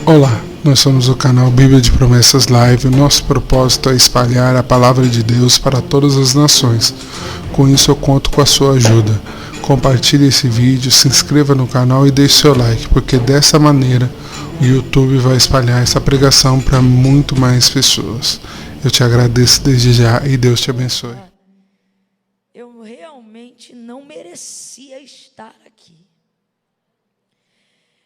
Olá, nós somos o canal Bíblia de Promessas Live. O nosso propósito é espalhar a palavra de Deus para todas as nações. Com isso eu conto com a sua ajuda. Compartilhe esse vídeo, se inscreva no canal e deixe seu like, porque dessa maneira o YouTube vai espalhar essa pregação para muito mais pessoas. Eu te agradeço desde já e Deus te abençoe. Eu realmente não merecia estar aqui.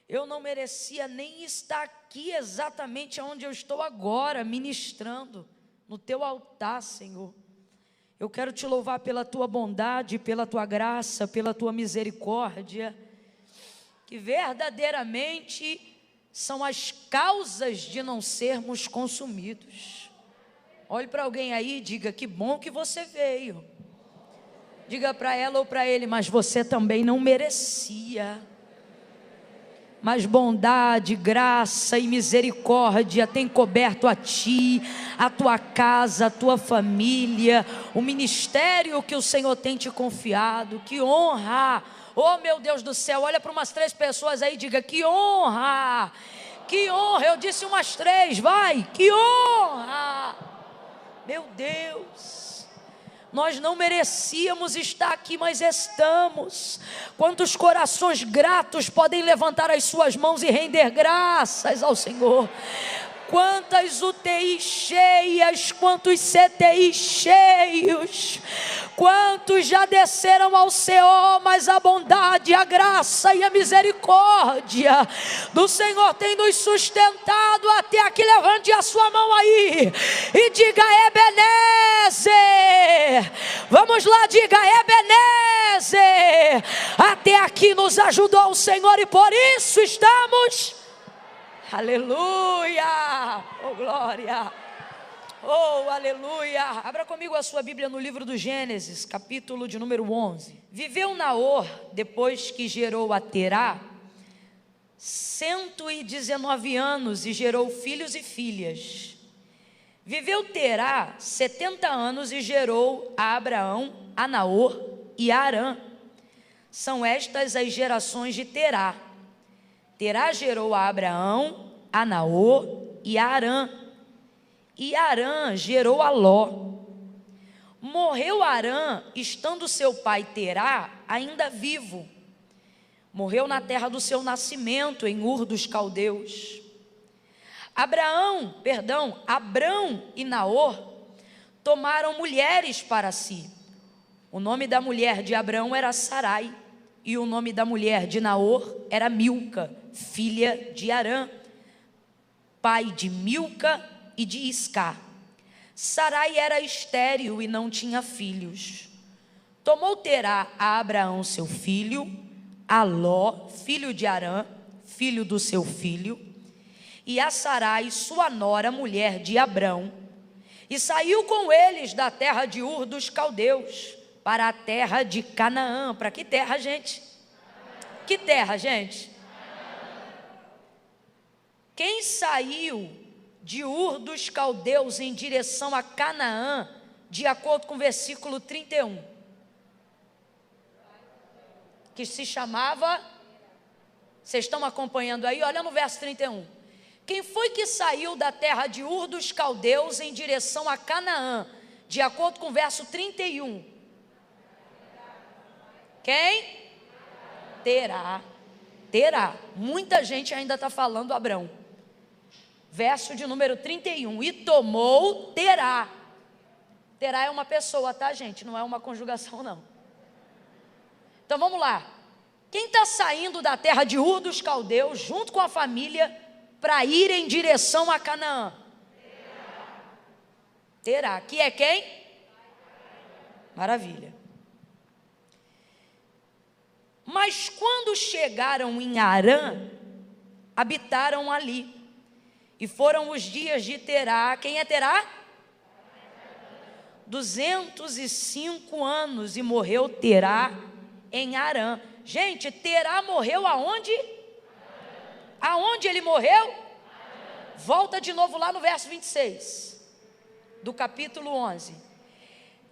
Eu não merecia nem estar aqui exatamente onde eu estou agora, ministrando no teu altar, Senhor. Eu quero te louvar pela tua bondade, pela tua graça, pela tua misericórdia, que verdadeiramente são as causas de não sermos consumidos. Olhe para alguém aí e diga: que bom que você veio. Diga para ela ou para ele: mas você também não merecia. Mas bondade, graça e misericórdia tem coberto a ti, a tua casa, a tua família, o ministério que o Senhor tem te confiado. Que honra! Oh meu Deus do céu, olha para umas 3 pessoas aí e diga: que honra! Que honra! Eu disse umas 3, vai! Que honra! Meu Deus! Nós não merecíamos estar aqui, mas estamos. Quantos corações gratos podem levantar as suas mãos e render graças ao Senhor? Quantas UTIs cheias, quantos CTIs cheios, quantos já desceram ao Seol, mas a bondade, a graça e a misericórdia do Senhor tem nos sustentado até aqui. Levante a sua mão aí e diga: Ebenezer. Vamos lá, diga: Ebenezer. Até aqui nos ajudou o Senhor e por isso estamos. Aleluia, oh glória, oh aleluia. Abra comigo a sua Bíblia no livro do Gênesis, capítulo de número 11. Viveu Naor, depois que gerou a Terá, 119 anos e gerou filhos e filhas. Viveu Terá 70 anos e gerou a Abraão, a Naor e a Arã. São estas as gerações de Terá. Terá gerou a Abraão, a Naor e a Arã. E Arã gerou a Ló. Morreu Arã, estando seu pai Terá ainda vivo. Morreu na terra do seu nascimento, em Ur dos Caldeus. Abrão e Naor tomaram mulheres para si. O nome da mulher de Abrão era Sarai, e o nome da mulher de Naor era Milca, filha de Arã, pai de Milca e de Iscá. Sarai era estéril e não tinha filhos. Tomou Terá a Abraão seu filho, a Ló, filho de Arã, filho do seu filho, e a Sarai, sua nora, mulher de Abrão, e saiu com eles da terra de Ur dos Caldeus para a terra de Canaã. Para que terra, gente? Que terra, gente? Quem saiu de Ur dos Caldeus em direção a Canaã, de acordo com o versículo 31, que se chamava, vocês estão acompanhando aí? Olha no verso 31. Quem foi que saiu da terra de Ur dos Caldeus em direção a Canaã, de acordo com o verso 31? Quem? Terá. Muita gente ainda está falando Abrão. Verso de número 31. E tomou Terá. Terá é uma pessoa, tá, gente? Não é uma conjugação, não. Então vamos lá. Quem está saindo da terra de Ur dos Caldeus, junto com a família, para ir em direção a Canaã? Terá. Que é quem? Maravilha. Mas quando chegaram em Arã, habitaram ali. E foram os dias de Terá. Quem é Terá? 205 anos e morreu Terá em Arã. Gente, Terá morreu aonde? Aonde ele morreu? Volta de novo lá no verso 26 do capítulo 11.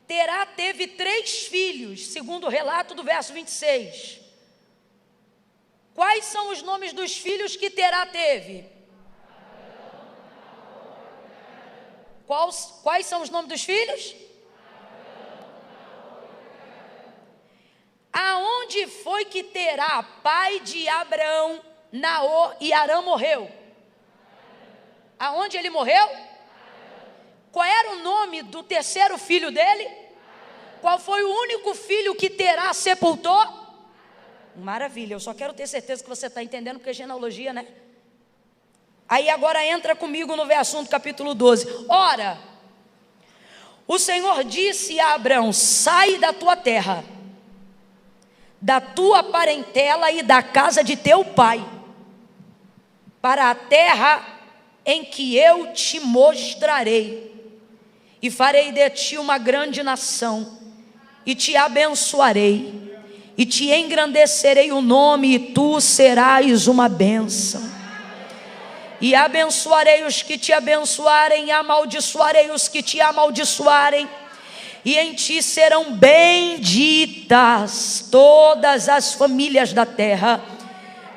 Terá teve 3 filhos, segundo o relato do verso 26. Quais são os nomes dos filhos que Terá teve? Quais são os nomes dos filhos? Aonde foi que Terá, pai de Abraão, Naor e Arã morreu? Aonde ele morreu? Qual era o nome do terceiro filho dele? Qual foi o único filho que Terá sepultou? Maravilha, eu só quero ter certeza que você está entendendo, porque é genealogia, né? Aí agora entra comigo no verso 1 do capítulo 12. Ora, o Senhor disse a Abraão: sai da tua terra, da tua parentela e da casa de teu pai, para a terra em que eu te mostrarei, e farei de ti uma grande nação, e te abençoarei, e te engrandecerei o nome, e tu serás uma bênção. E abençoarei os que te abençoarem, e amaldiçoarei os que te amaldiçoarem, e em ti serão benditas todas as famílias da terra.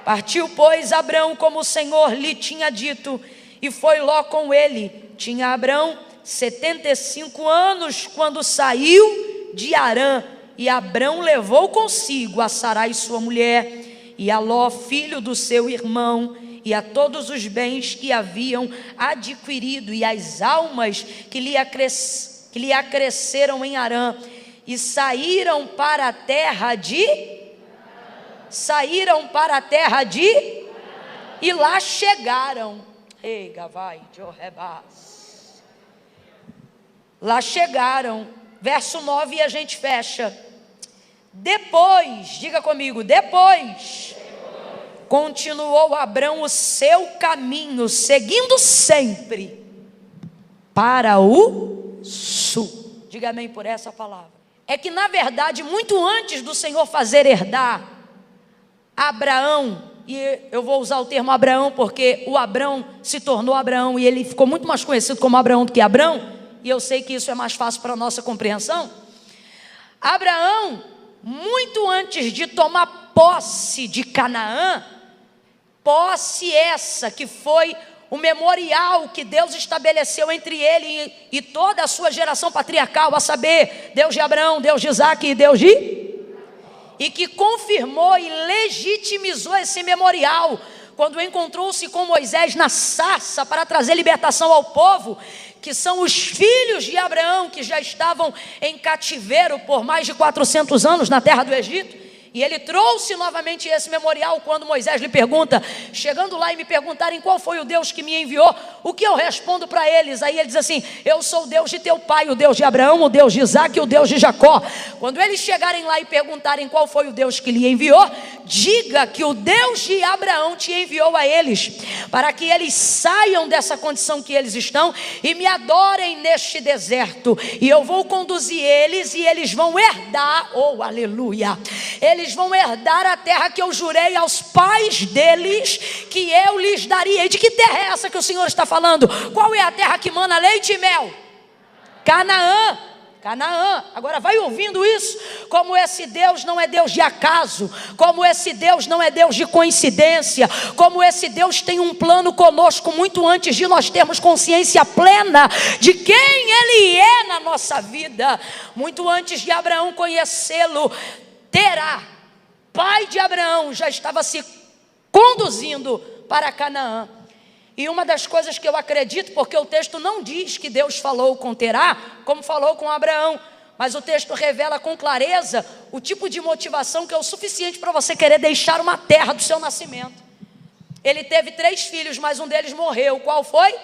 Partiu, pois, Abraão como o Senhor lhe tinha dito, e foi Ló com ele. Tinha Abraão 75 anos quando saiu de Harã, e Abraão levou consigo a Sarai sua mulher, e a Ló filho do seu irmão, e a todos os bens que haviam adquirido, e as almas que lhe acresceram em Harã, e saíram para a terra de, e lá chegaram. Ei, Gavai, Jorrebas. Lá chegaram. Verso 9 e a gente fecha. Depois, diga comigo, depois. Continuou Abraão o seu caminho, seguindo sempre para o sul. Diga amém por essa palavra. É que na verdade, muito antes do Senhor fazer herdar Abraão, e eu vou usar o termo Abraão porque o Abrão se tornou Abraão e ele ficou muito mais conhecido como Abraão do que Abrão, e eu sei que isso é mais fácil para a nossa compreensão. Abraão, muito antes de tomar posse de Canaã, posse essa que foi o memorial que Deus estabeleceu entre ele e toda a sua geração patriarcal, a saber, Deus de Abraão, Deus de Isaque e Deus de... E que confirmou e legitimizou esse memorial, quando encontrou-se com Moisés na sarça para trazer libertação ao povo, que são os filhos de Abraão, que já estavam em cativeiro por mais de 400 anos na terra do Egito. E ele trouxe novamente esse memorial quando Moisés lhe pergunta, chegando lá e me perguntarem qual foi o Deus que me enviou, o que eu respondo para eles? Aí ele diz assim: eu sou o Deus de teu pai, o Deus de Abraão, o Deus de Isaque e o Deus de Jacó. Quando eles chegarem lá e perguntarem qual foi o Deus que lhe enviou, diga que o Deus de Abraão te enviou a eles, para que eles saiam dessa condição que eles estão e me adorem neste deserto, e eu vou conduzir eles e eles vão herdar, oh aleluia, eles vão herdar a terra que eu jurei aos pais deles que eu lhes daria. E de que terra é essa que o Senhor está falando? Qual é a terra que mana leite e mel? Canaã. Canaã. Agora vai ouvindo isso, como esse Deus não é Deus de acaso, como esse Deus não é Deus de coincidência, como esse Deus tem um plano conosco muito antes de nós termos consciência plena de quem Ele é na nossa vida. Muito antes de Abraão conhecê-lo, Terá, pai de Abraão, já estava se conduzindo para Canaã. E uma das coisas que eu acredito, porque o texto não diz que Deus falou com Terá como falou com Abraão, mas o texto revela com clareza o tipo de motivação que é o suficiente para você querer deixar uma terra do seu nascimento. Ele teve 3 filhos, mas um deles morreu. Qual foi?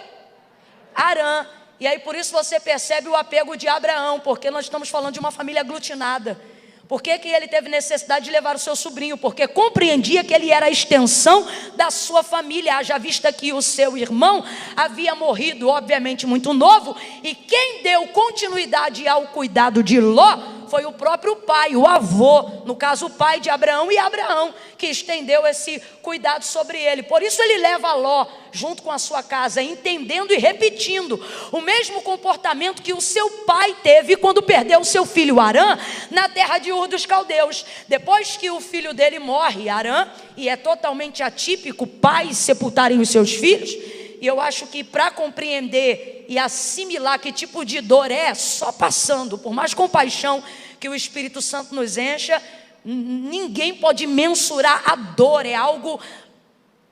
Arã. E aí por isso você percebe o apego de Abraão, porque nós estamos falando de uma família aglutinada. Por que ele teve necessidade de levar o seu sobrinho? Porque compreendia que ele era a extensão da sua família, haja vista que o seu irmão havia morrido, obviamente muito novo, e quem deu continuidade ao cuidado de Ló foi o próprio pai, o avô, no caso o pai de Abraão, e Abraão que estendeu esse cuidado sobre ele. Por isso ele leva Ló junto com a sua casa, entendendo e repetindo o mesmo comportamento que o seu pai teve quando perdeu o seu filho Arã na terra de Ur dos Caldeus. Depois que o filho dele morre, Arã, e é totalmente atípico pais sepultarem os seus filhos, E eu acho que para compreender e assimilar que tipo de dor é, só passando, por mais compaixão que o Espírito Santo nos encha, ninguém pode mensurar a dor, é algo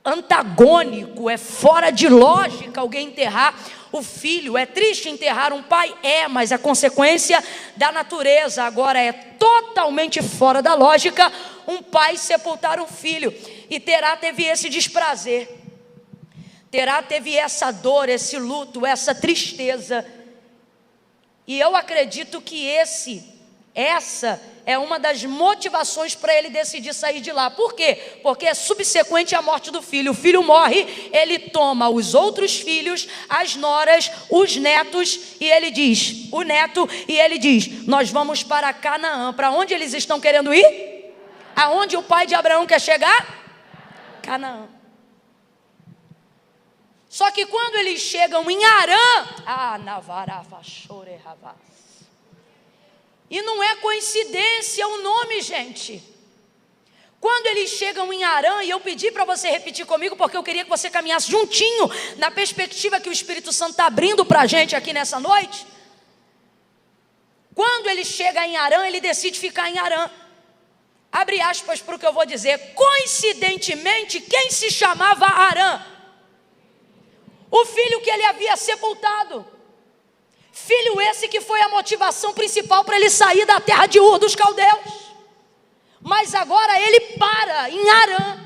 antagônico, é fora de lógica alguém enterrar o filho. É triste enterrar um pai? É, mas a consequência da natureza. Agora é totalmente fora da lógica um pai sepultar um filho. E Terá teve esse desprazer, Terá teve essa dor, esse luto, essa tristeza. E eu acredito que essa é uma das motivações para ele decidir sair de lá. Por quê? Porque é subsequente à morte do filho. O filho morre, ele toma os outros filhos, as noras, os netos, e ele diz, o neto, e ele diz, nós vamos para Canaã. Para onde eles estão querendo ir? Aonde o pai de Abraão quer chegar? Canaã. Só que quando eles chegam em Harã, e não é coincidência o nome, gente. Quando eles chegam em Harã, e eu pedi para você repetir comigo, porque eu queria que você caminhasse juntinho na perspectiva que o Espírito Santo está abrindo para a gente aqui nessa noite. Quando ele chega em Harã, ele decide ficar em Harã. Abre aspas para o que eu vou dizer. Coincidentemente, quem se chamava Harã? O filho que ele havia sepultado. Filho esse que foi a motivação principal para ele sair da terra de Ur dos caldeus. Mas agora ele para em Harã.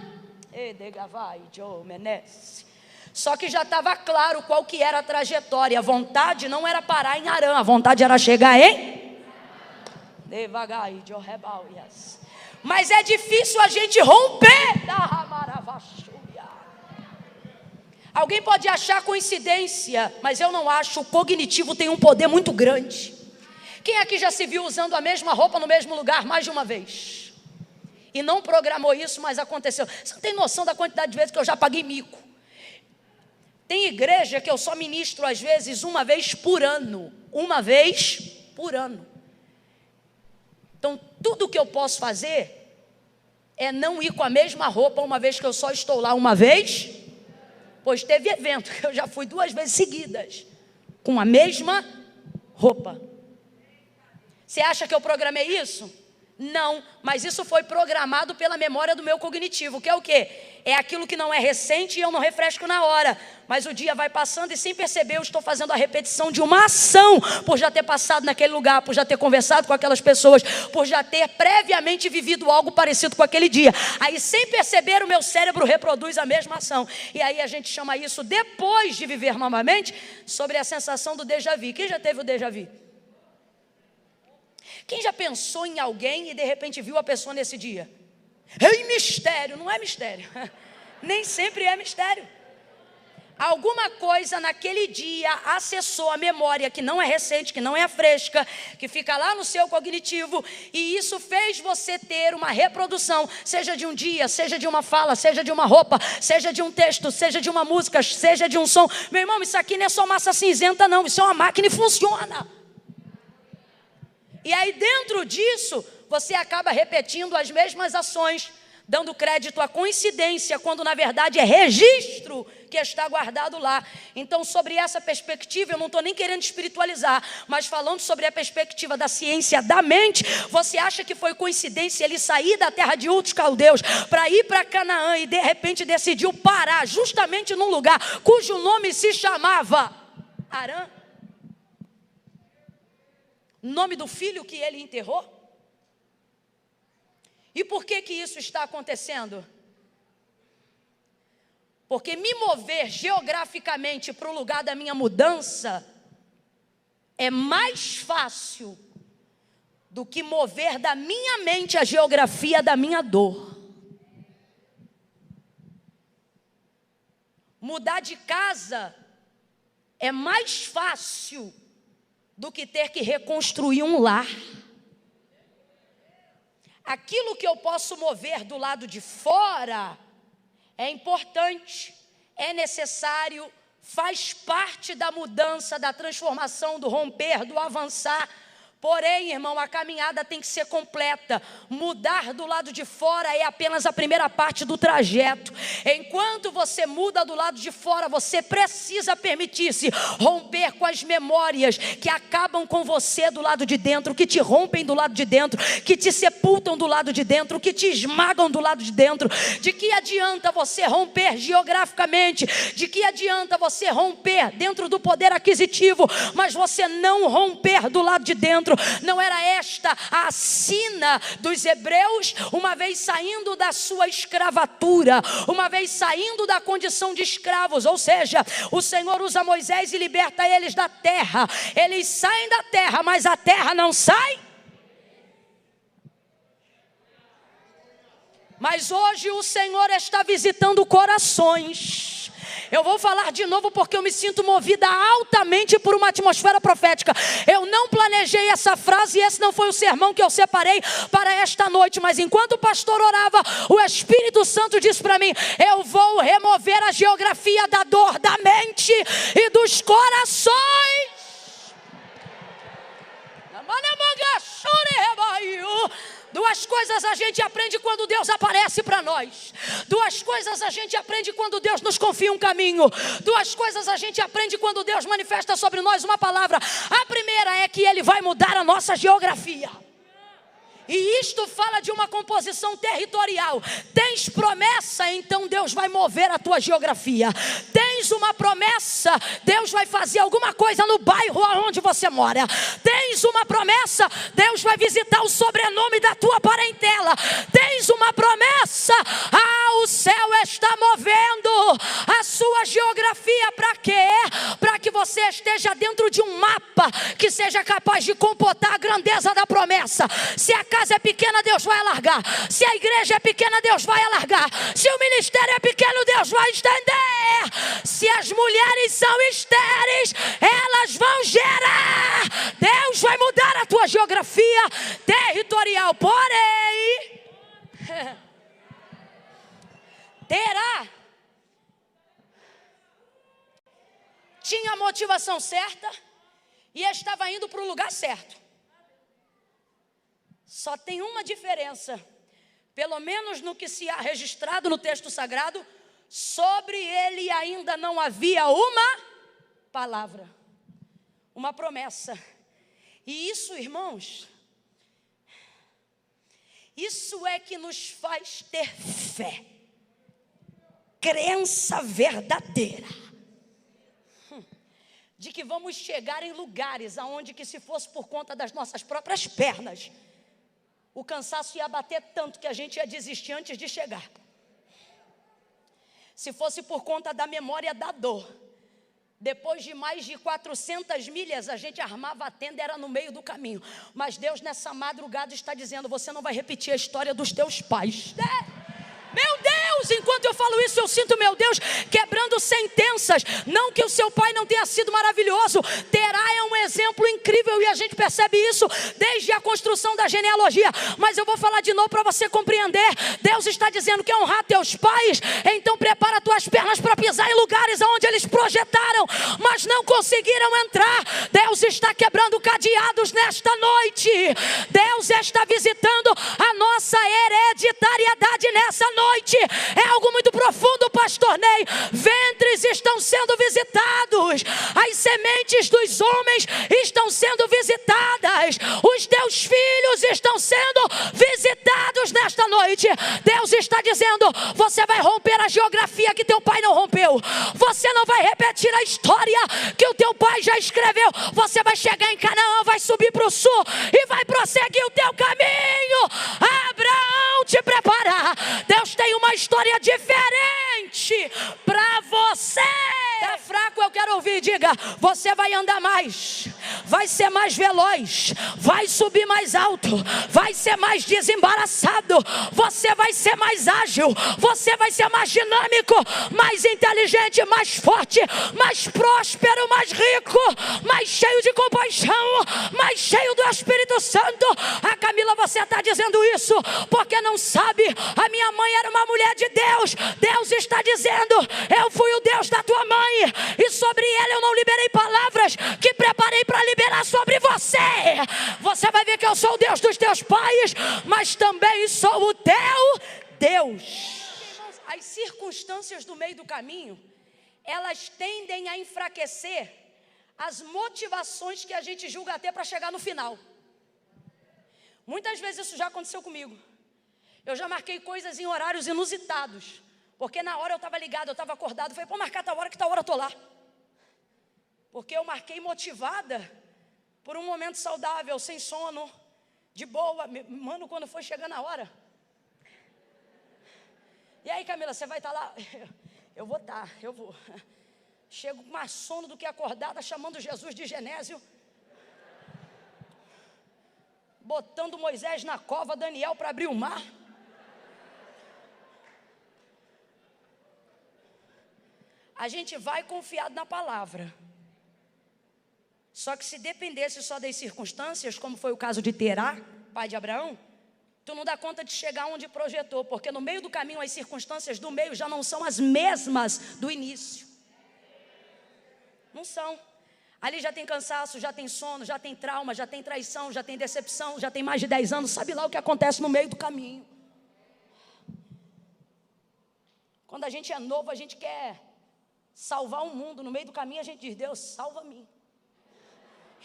Só que já estava claro qual que era a trajetória. A vontade não era parar em Harã, a vontade era chegar em devagar. Mas é difícil a gente romper da Ramaravachu. Alguém pode achar coincidência, mas eu não acho. O cognitivo tem um poder muito grande. Quem aqui já se viu usando a mesma roupa no mesmo lugar mais de uma vez? E não programou isso, mas aconteceu. Você não tem noção da quantidade de vezes que eu já paguei mico. Tem igreja que eu só ministro às vezes uma vez por ano. Uma vez por ano. Então tudo que eu posso fazer é não ir com a mesma roupa uma vez que eu só estou lá uma vez. Pois teve evento que eu já fui 2 vezes seguidas com a mesma roupa. Você acha que eu programei isso? Não, mas isso foi programado pela memória do meu cognitivo, que é o quê? É aquilo que não é recente e eu não refresco na hora. Mas o dia vai passando e sem perceber eu estou fazendo a repetição de uma ação, por já ter passado naquele lugar, por já ter conversado com aquelas pessoas, por já ter previamente vivido algo parecido com aquele dia. Aí sem perceber o meu cérebro reproduz a mesma ação. E aí a gente chama isso, depois de viver novamente, sobre a sensação do déjà vu. Quem já teve o déjà vu? Quem já pensou em alguém e de repente viu a pessoa nesse dia? É mistério, não é mistério. Nem sempre é mistério. Alguma coisa naquele dia acessou a memória que não é recente, que não é fresca, que fica lá no seu cognitivo, e isso fez você ter uma reprodução, seja de um dia, seja de uma fala, seja de uma roupa, seja de um texto, seja de uma música, seja de um som. Meu irmão, isso aqui não é só massa cinzenta não, isso é uma máquina e funciona. E aí dentro disso, você acaba repetindo as mesmas ações, dando crédito à coincidência, quando na verdade é registro que está guardado lá. Então sobre essa perspectiva, eu não estou nem querendo espiritualizar, mas falando sobre a perspectiva da ciência da mente, você acha que foi coincidência ele sair da terra de Ur dos caldeus para ir para Canaã e de repente decidiu parar justamente num lugar cujo nome se chamava Harã? Nome do filho que ele enterrou? E por que que isso está acontecendo? Porque me mover geograficamente para o lugar da minha mudança é mais fácil do que mover da minha mente a geografia da minha dor. Mudar de casa é mais fácil do que ter que reconstruir um lar. Aquilo que eu posso mover do lado de fora é importante, é necessário, faz parte da mudança, da transformação, do romper, do avançar. Porém, irmão, a caminhada tem que ser completa. Mudar do lado de fora é apenas a primeira parte do trajeto. Enquanto você muda do lado de fora, você precisa permitir-se romper com as memórias que acabam com você do lado de dentro, que te rompem do lado de dentro, que te sepultam do lado de dentro, que te esmagam do lado de dentro. De que adianta você romper geograficamente? De que adianta você romper dentro do poder aquisitivo, mas você não romper do lado de dentro? Não era esta a sina dos hebreus, uma vez saindo da sua escravatura, uma vez saindo da condição de escravos? Ou seja, o Senhor usa Moisés e liberta eles da terra. Eles saem da terra, mas a terra não sai. Mas hoje o Senhor está visitando corações. Eu vou falar de novo porque eu me sinto movida altamente por uma atmosfera profética. Eu não planejei essa frase e esse não foi o sermão que eu separei para esta noite. Mas enquanto o pastor orava, o Espírito Santo disse para mim: eu vou remover a geografia da dor, da mente e dos corações. Duas coisas a gente aprende quando Deus aparece para nós. Duas coisas a gente aprende quando Deus nos confia um caminho. Duas coisas a gente aprende quando Deus manifesta sobre nós uma palavra. A primeira é que Ele vai mudar a nossa geografia. E isto fala de uma composição territorial. Tens promessa, então Deus vai mover a tua geografia. Tens uma promessa, Deus vai fazer alguma coisa no bairro onde você mora. Tens uma promessa, Deus vai visitar o sobrenome da tua parentela. Tens uma promessa, o céu está movendo a sua geografia. Para quê? Para que você esteja dentro de um mapa que seja capaz de computar a grandeza da promessa. Se a casa é pequena, Deus vai alargar. Se a igreja é pequena, Deus vai alargar. Se o ministério é pequeno, Deus vai estender. Se as mulheres são estéreis, elas vão gerar. Deus vai mudar a tua geografia territorial. Porém, Terá tinha a motivação certa e estava indo para o lugar certo. Só tem uma diferença, pelo menos no que se há registrado no texto sagrado: sobre ele ainda não havia uma palavra, uma promessa. E isso, irmãos, isso é que nos faz ter fé, crença verdadeira, de que vamos chegar em lugares aonde que, se fosse por conta das nossas próprias pernas, o cansaço ia bater tanto que a gente ia desistir antes de chegar. Se fosse por conta da memória da dor, depois de mais de 400 milhas, a gente armava a tenda, era no meio do caminho. Mas Deus nessa madrugada está dizendo: você não vai repetir a história dos teus pais. Meu Deus, enquanto eu falo isso, eu sinto, meu Deus, quebrando sentenças. Não que o seu pai não tenha sido maravilhoso. Terá é um exemplo incrível e a gente percebe isso desde a construção da genealogia. Mas eu vou falar de novo para você compreender. Deus está dizendo que honrar teus pais, então prepara tuas pernas para pisar em lugares onde eles projetaram, mas não conseguiram entrar. Deus está quebrando cadeados nesta noite. Deus está visitando a nossa hereditariedade nessa noite. É algo muito profundo, pastor Ney. Ventres estão sendo visitados, as sementes dos homens estão sendo visitadas, os teus filhos estão sendo visitados nesta noite. Deus está dizendo: você vai romper a geografia que teu pai não rompeu. Você não vai repetir a história que o teu pai já escreveu. Você vai chegar em Canaã, vai subir para o sul e vai prosseguir o teu caminho. Abraão te prepara. Deus tem uma história diferente para você. Tá fraco? Eu quero ouvir. Diga: você vai andar mais, vai ser mais veloz, vai subir mais alto, vai ser mais desembaraçado, você vai ser mais ágil, você vai ser mais dinâmico, mais inteligente, mais forte, mais próspero, mais rico, mais cheio de compaixão, mais cheio do Espírito Santo. A Camila, você está dizendo isso porque não sabe. A minha mãe era uma mulher de Deus. Deus está dizendo: eu fui o Deus da tua mãe, e sobre ela eu não liberei palavras que preparei para liberar sobre você. Você vai ver que eu sou o Deus dos teus pais, mas também sou o teu Deus. Irmãos, as circunstâncias do meio do caminho, elas tendem a enfraquecer as motivações que a gente julga ter para chegar no final. Muitas vezes isso já aconteceu comigo. Eu já marquei coisas em horários inusitados, porque na hora eu estava ligado, eu estava acordado, falei, vou marcar tal hora, que tal hora eu estou lá. Porque eu marquei motivada por um momento saudável, sem sono, de boa. Mano, quando foi chegando a hora. E aí, Camila, você vai estar lá? Eu vou estar, eu vou. Chego com mais sono do que acordada, chamando Jesus de Genésio. Botando Moisés na cova, Daniel para abrir o mar. A gente vai confiado na palavra. Só que se dependesse só das circunstâncias, como foi o caso de Terá, pai de Abraão, tu não dá conta de chegar onde projetou, porque no meio do caminho as circunstâncias do meio já não são as mesmas do início. Não são. Ali já tem cansaço, já tem sono, já tem trauma, já tem traição, já tem decepção, já tem mais de 10 anos, sabe lá o que acontece no meio do caminho. Quando a gente é novo, a gente quer salvar o mundo. No meio do caminho a gente diz, Deus, salva-me.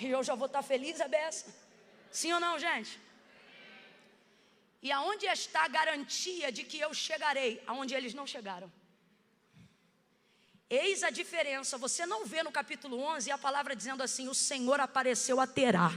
E eu já vou estar feliz a beça. Sim ou não, gente? E aonde está a garantia de que eu chegarei aonde eles não chegaram? Eis a diferença. Você não vê no capítulo 11 a palavra dizendo assim, o Senhor apareceu a Terá.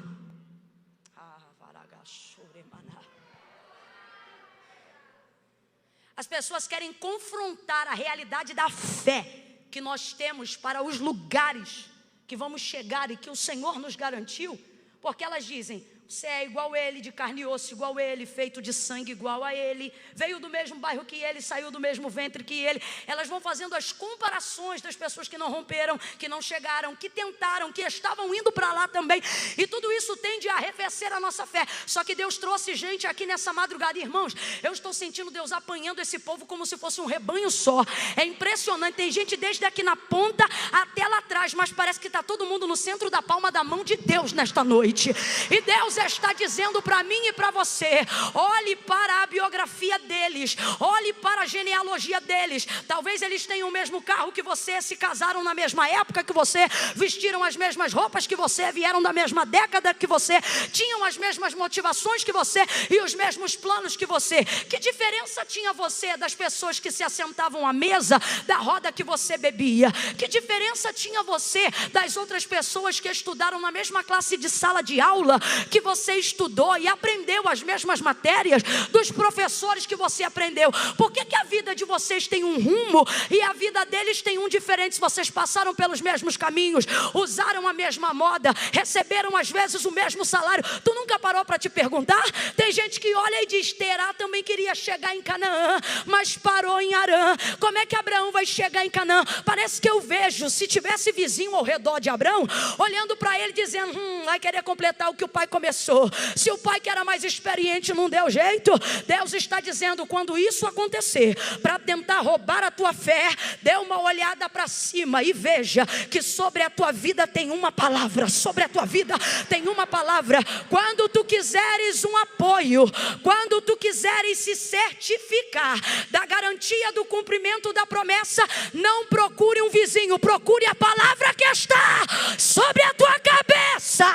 As pessoas querem confrontar a realidade da fé que nós temos para os lugares que vamos chegar e que o Senhor nos garantiu, porque elas dizem, você é igual a ele, de carne e osso igual a ele, feito de sangue igual a ele, veio do mesmo bairro que ele, saiu do mesmo ventre que ele. Elas vão fazendo as comparações das pessoas que não romperam, que não chegaram, que tentaram, que estavam indo para lá também, e tudo isso tende a arrefecer a nossa fé. Só que Deus trouxe gente aqui nessa madrugada, irmãos, eu estou sentindo Deus apanhando esse povo como se fosse um rebanho só. É impressionante, tem gente desde aqui na ponta até lá atrás, mas parece que está todo mundo no centro da palma da mão de Deus nesta noite. E Deus está dizendo para mim e para você, olhe para a biografia deles, olhe para a genealogia deles. Talvez eles tenham o mesmo carro que você, se casaram na mesma época que você, vestiram as mesmas roupas que você, vieram da mesma década que você, tinham as mesmas motivações que você e os mesmos planos que você. Que diferença tinha você das pessoas que se assentavam à mesa da roda que você bebia? Que diferença tinha você das outras pessoas que estudaram na mesma classe de sala de aula que você estudou e aprendeu as mesmas matérias dos professores que você aprendeu? Por que a vida de vocês tem um rumo e a vida deles tem um diferente? Se vocês passaram pelos mesmos caminhos, usaram a mesma moda, receberam às vezes o mesmo salário, tu nunca parou para te perguntar? Tem gente que olha e diz, Terá também queria chegar em Canaã, mas parou em Harã. Como é que Abraão vai chegar em Canaã? Parece que eu vejo, se tivesse vizinho ao redor de Abraão, olhando para ele dizendo, vai querer completar o que o pai começou. Se o pai que era mais experiente não deu jeito, Deus está dizendo, quando isso acontecer, para tentar roubar a tua fé, dê uma olhada para cima e veja que sobre a tua vida tem uma palavra, sobre a tua vida tem uma palavra. Quando tu quiseres um apoio, quando tu quiseres se certificar da garantia do cumprimento da promessa, não procure um vizinho, procure a palavra que está sobre a tua cabeça.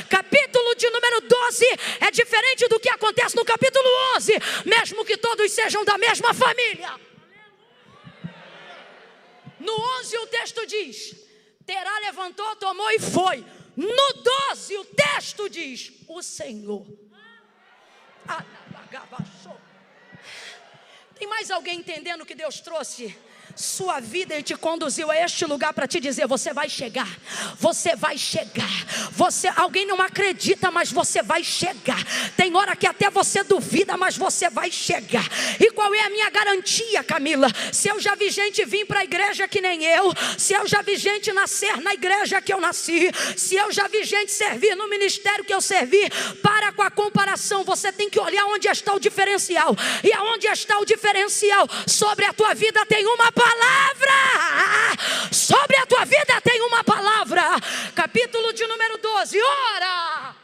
Capítulo de número 12 é diferente do que acontece no capítulo 11, mesmo que todos sejam da mesma família. No 11 o texto diz, Terá levantou, tomou e foi. No 12 o texto diz, o Senhor. Tem mais alguém entendendo que Deus trouxe sua vida e te conduziu a este lugar para te dizer, você vai chegar, você vai chegar. Alguém não acredita, mas você vai chegar. Tem hora que até você duvida, mas você vai chegar. E qual é a minha garantia, Camila? Se eu já vi gente vir para a igreja que nem eu, se eu já vi gente nascer na igreja que eu nasci, se eu já vi gente servir no ministério que eu servi, para com a comparação. Você tem que olhar onde está o diferencial. E aonde está o diferencial? Sobre a tua vida tem uma palavra. Sobre a tua vida tem uma palavra. Capítulo de número 12. Ora,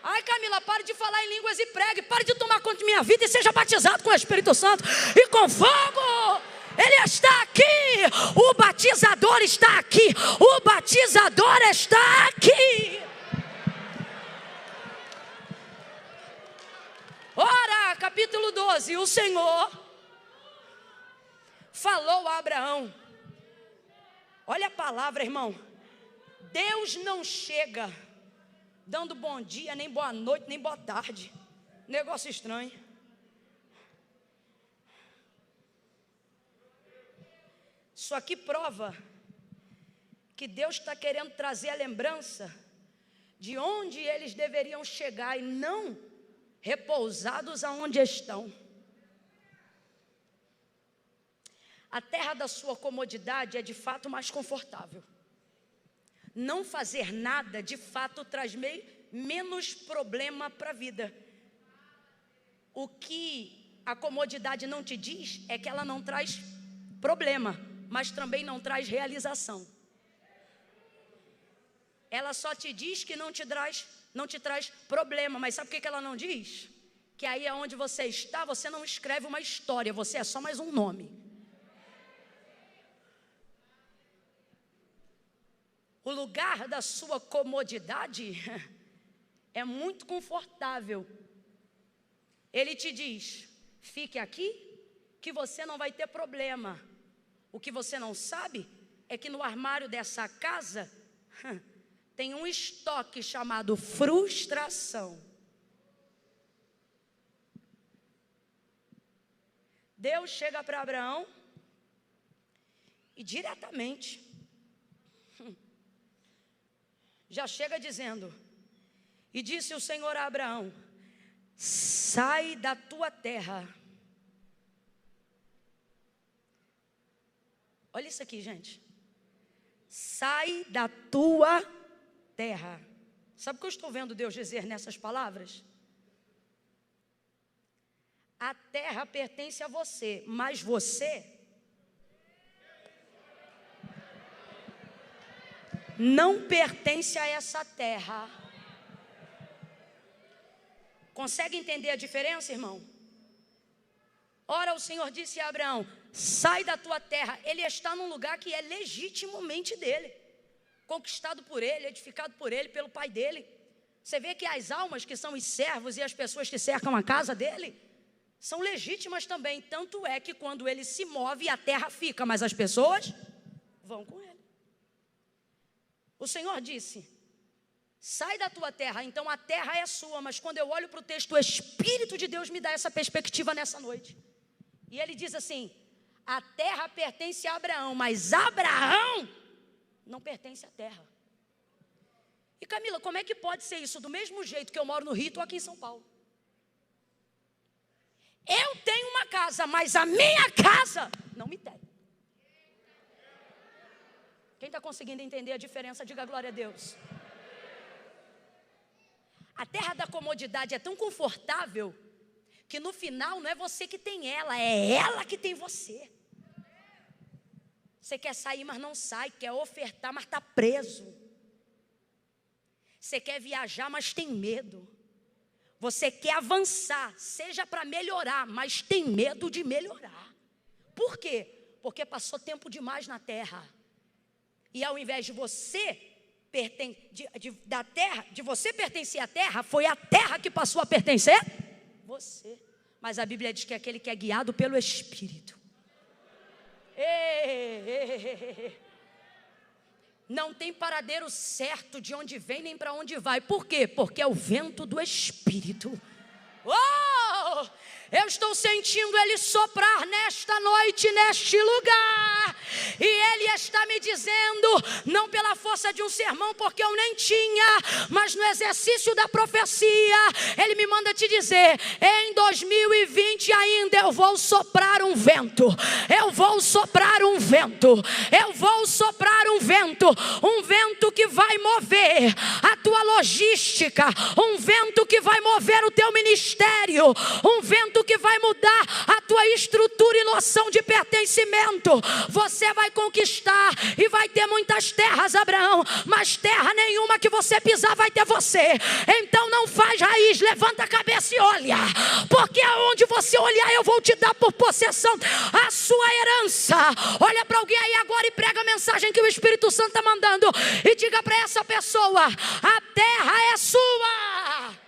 Ai, Camila, pare de falar em línguas e pregue. Pare de tomar conta de minha vida e seja batizado com o Espírito Santo e com fogo. Ele está aqui. O batizador está aqui. O batizador está aqui. Ora, capítulo 12. O Senhor falou a Abraão. Olha a palavra, irmão. Deus não chega dando bom dia, nem boa noite, nem boa tarde. Negócio estranho. Isso aqui prova que Deus está querendo trazer a lembrança de onde eles deveriam chegar e não repousados aonde estão. A terra da sua comodidade é de fato mais confortável. Não fazer nada de fato traz menos problema para a vida. O que a comodidade não te diz é que ela não traz problema, mas também não traz realização. Ela só te diz que não te traz problema, mas sabe o que ela não diz? Que aí aonde você está, você não escreve uma história, você é só mais um nome. O lugar da sua comodidade é muito confortável. Ele te diz, fique aqui que você não vai ter problema. O que você não sabe é que no armário dessa casa tem um estoque chamado frustração. Deus chega para Abraão e diretamente já chega dizendo, e disse o Senhor a Abraão, sai da tua terra. Olha isso aqui, gente. Sai da tua terra. Sabe o que eu estou vendo Deus dizer nessas palavras? A terra pertence a você, mas você não pertence a essa terra. Consegue entender a diferença, irmão? Ora, o Senhor disse a Abraão, sai da tua terra. Ele está num lugar que é legitimamente dele, conquistado por ele, edificado por ele, pelo pai dele. Você vê que as almas que são os servos e as pessoas que cercam a casa dele são legítimas também. Tanto é que quando ele se move, a terra fica, mas as pessoas vão com ele. O Senhor disse, sai da tua terra. Então a terra é sua, mas quando eu olho para o texto, o Espírito de Deus me dá essa perspectiva nessa noite. E ele diz assim, a terra pertence a Abraão, mas Abraão não pertence à terra. E Camila, como é que pode ser isso? Do mesmo jeito que eu moro no Rio, estou aqui em São Paulo. Eu tenho uma casa, mas a minha casa não me tem. Quem está conseguindo entender a diferença, diga glória a Deus. A terra da comodidade é tão confortável que no final não é você que tem ela, é ela que tem você. Você quer sair, mas não sai, quer ofertar, mas está preso. Você quer viajar, mas tem medo. Você quer avançar, seja para melhorar, mas tem medo de melhorar. Por quê? Porque passou tempo demais na terra. E ao invés de você você pertencer à terra, foi a terra que passou a pertencer a você. Mas a Bíblia diz que é aquele que é guiado pelo Espírito. Não tem paradeiro certo de onde vem nem para onde vai. Por quê? Porque é o vento do Espírito. Oh! Eu estou sentindo Ele soprar nesta noite, neste lugar. E Ele está me dizendo, não pela força de um sermão, porque eu nem tinha, mas no exercício da profecia, Ele me manda te dizer, em 2020 ainda eu vou soprar um vento. Eu vou soprar um vento. Eu vou soprar um vento. Um vento que vai mover a tua logística. Um vento que vai mover o teu ministério. Um vento que vai mudar a tua estrutura e noção de pertencimento. Você Você vai conquistar e vai ter muitas terras, Abraão, mas terra nenhuma que você pisar vai ter você. Então não faz raiz, levanta a cabeça e olha, porque aonde você olhar eu vou te dar por possessão a sua herança. Olha para alguém aí agora e prega a mensagem que o Espírito Santo está mandando e diga para essa pessoa: a terra é sua.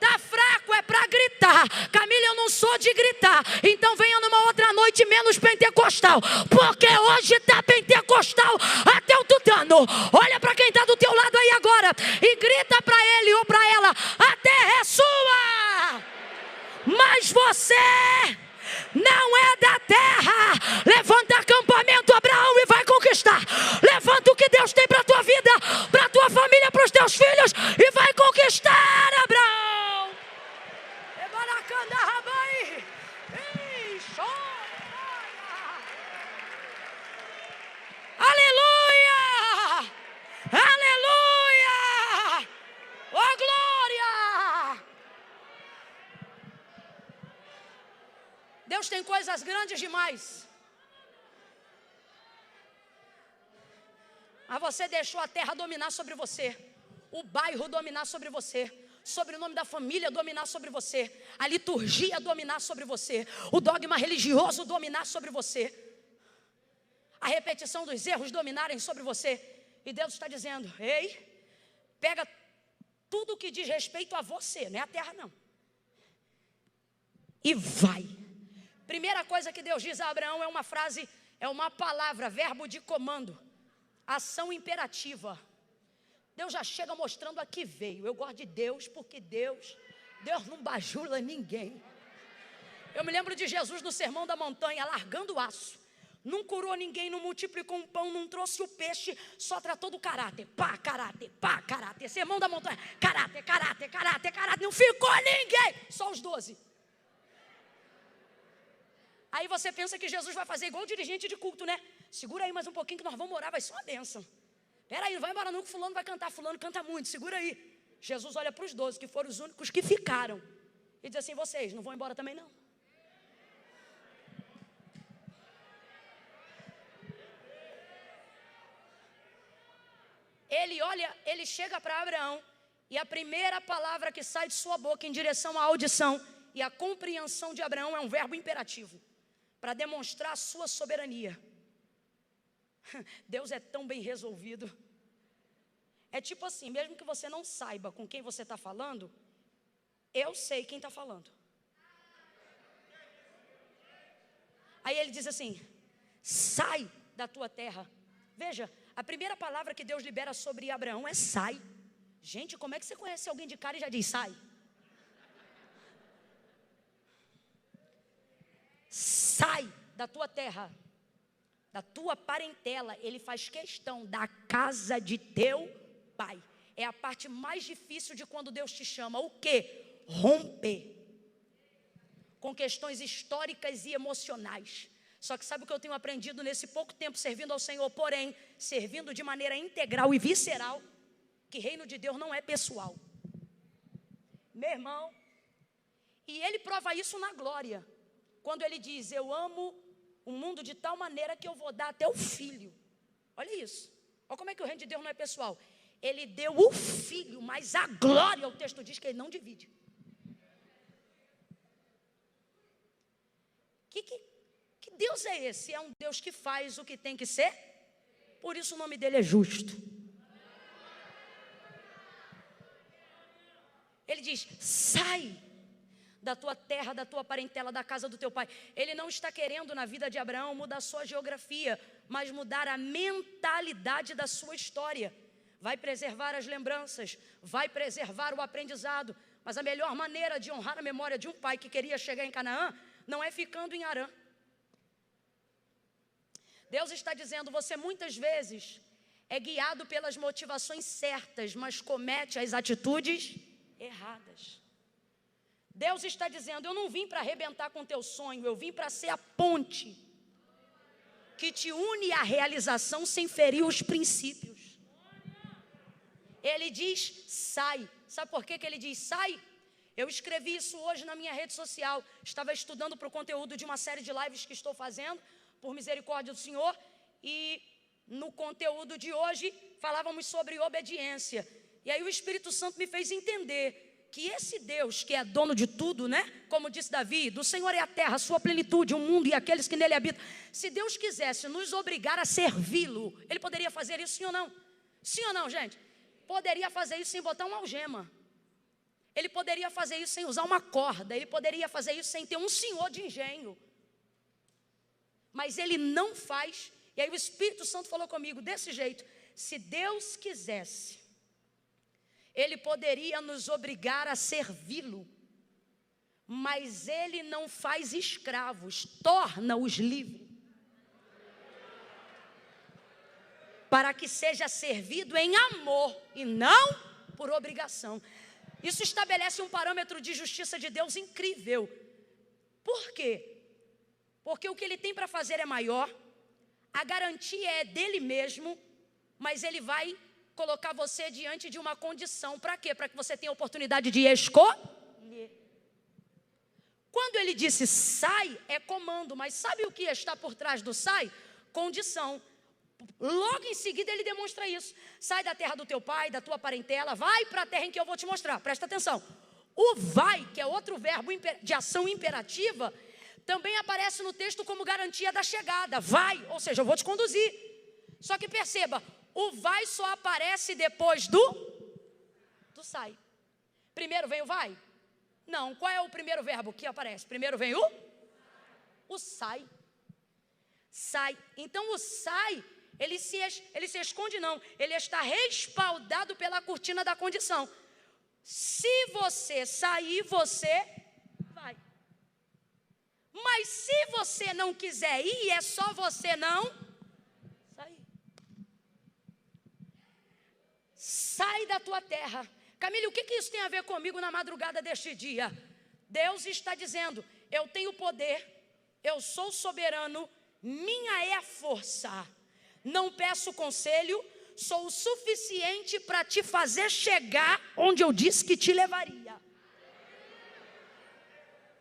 Tá fraco, é para gritar. Camila, eu não sou de gritar. Então venha numa outra noite menos pentecostal, porque hoje tá pentecostal até o tutano. Olha para quem tá do teu lado aí agora e grita para ele ou para ela: a terra é sua, mas você não é da terra. Levanta acampamento, Abraão, e vai conquistar. Levanta o que Deus tem para tua vida, para tua família, para os teus filhos, e vai conquistar, Abraão. Aleluia! Aleluia! Oh, glória! Deus tem coisas grandes demais. Mas você deixou a terra dominar sobre você, o bairro dominar sobre você, sobre o nome da família dominar sobre você, a liturgia dominar sobre você, o dogma religioso dominar sobre você, a repetição dos erros dominarem sobre você. E Deus está dizendo: ei, pega tudo que diz respeito a você, não é a terra não, e vai. Primeira coisa que Deus diz a Abraão é uma frase, é uma palavra, verbo de comando, ação imperativa. Deus já chega mostrando a que veio. Eu gosto de Deus porque Deus não bajula ninguém. Eu me lembro de Jesus no Sermão da Montanha, largando o aço. Não curou ninguém, não multiplicou um pão, não trouxe o peixe, só tratou do caráter. Pá, caráter, pá, caráter. Sermão da Montanha, caráter, caráter, caráter, caráter. Não ficou ninguém, só os 12. Aí você pensa que Jesus vai fazer igual o dirigente de culto, né? Segura aí mais um pouquinho que nós vamos orar, vai ser uma bênção. Peraí, não vai embora não que fulano vai cantar, fulano canta muito, segura aí. Jesus olha para os 12, que foram os únicos que ficaram, e diz assim: vocês não vão embora também não? Ele olha, ele chega para Abraão, e a primeira palavra que sai de sua boca em direção à audição e à compreensão de Abraão é um verbo imperativo, para demonstrar a sua soberania. Deus é tão bem resolvido. É tipo assim, mesmo que você não saiba com quem você está falando, eu sei quem está falando. Aí ele diz assim: sai da tua terra. Veja, a primeira palavra que Deus libera sobre Abraão é sai. Gente, como é que você conhece alguém de cara e já diz sai? Sai da tua terra, da tua parentela. Ele faz questão da casa de teu pai. É a parte mais difícil de quando Deus te chama. O quê? Romper com questões históricas e emocionais. Só que sabe o que eu tenho aprendido nesse pouco tempo servindo ao Senhor? Porém, servindo de maneira integral e visceral, que reino de Deus não é pessoal. Meu irmão, e ele prova isso na glória, quando ele diz: eu amo o mundo de tal maneira que eu vou dar até o filho. Olha isso, olha como é que o reino de Deus não é pessoal. Ele deu o filho, mas a glória, o texto diz que ele não divide. Que Deus é esse? É um Deus que faz o que tem que ser, por isso o nome dele é justo. Ele diz: sai da tua terra, da tua parentela, da casa do teu pai. Ele não está querendo na vida de Abraão mudar a sua geografia, mas mudar a mentalidade da sua história. Vai preservar as lembranças, vai preservar o aprendizado, mas a melhor maneira de honrar a memória de um pai que queria chegar em Canaã não é ficando em Harã. Deus está dizendo: você muitas vezes é guiado pelas motivações certas, mas comete as atitudes erradas. Deus está dizendo: eu não vim para arrebentar com o teu sonho, eu vim para ser a ponte que te une à realização sem ferir os princípios. Ele diz: sai. Sabe por que ele diz sai? Eu escrevi isso hoje na minha rede social. Estava estudando para o conteúdo de uma série de lives que estou fazendo, por misericórdia do Senhor, e no conteúdo de hoje falávamos sobre obediência. E aí o Espírito Santo me fez entender que esse Deus que é dono de tudo, né? Como disse Davi, do Senhor é a terra, a sua plenitude, o mundo e aqueles que nele habitam. Se Deus quisesse nos obrigar a servi-lo, Ele poderia fazer isso, sim ou não? Sim ou não, gente? Poderia fazer isso sem botar uma algema. Ele poderia fazer isso sem usar uma corda. Ele poderia fazer isso sem ter um senhor de engenho. Mas Ele não faz. E aí o Espírito Santo falou comigo desse jeito: se Deus quisesse, Ele poderia nos obrigar a servi-lo, mas Ele não faz escravos, torna-os livres, para que seja servido em amor e não por obrigação. Isso estabelece um parâmetro de justiça de Deus incrível. Por quê? Porque o que Ele tem para fazer é maior, a garantia é dele mesmo, mas Ele vai colocar você diante de uma condição. Para quê? Para que você tenha a oportunidade de escolher. Quando Ele disse sai, é comando, mas sabe o que está por trás do sai? Condição. Logo em seguida Ele demonstra isso. Sai da terra do teu pai, da tua parentela, vai para a terra em que eu vou te mostrar. Presta atenção. O vai, que é outro verbo de ação imperativa, também aparece no texto como garantia da chegada. Vai, ou seja, eu vou te conduzir. Só que perceba, o vai só aparece depois do sai. Primeiro vem o vai? Não, qual é o primeiro verbo que aparece? Primeiro vem o sai. Sai. Então o sai, ele se esconde não, ele está respaldado pela cortina da condição. Se você sair, você vai. Mas se você não quiser ir, é só você não sair. Sai da tua terra. Camille, o que isso tem a ver comigo na madrugada deste dia? Deus está dizendo, eu tenho poder, eu sou soberano, minha é a força. Não peço conselho, sou o suficiente para te fazer chegar onde eu disse que te levaria.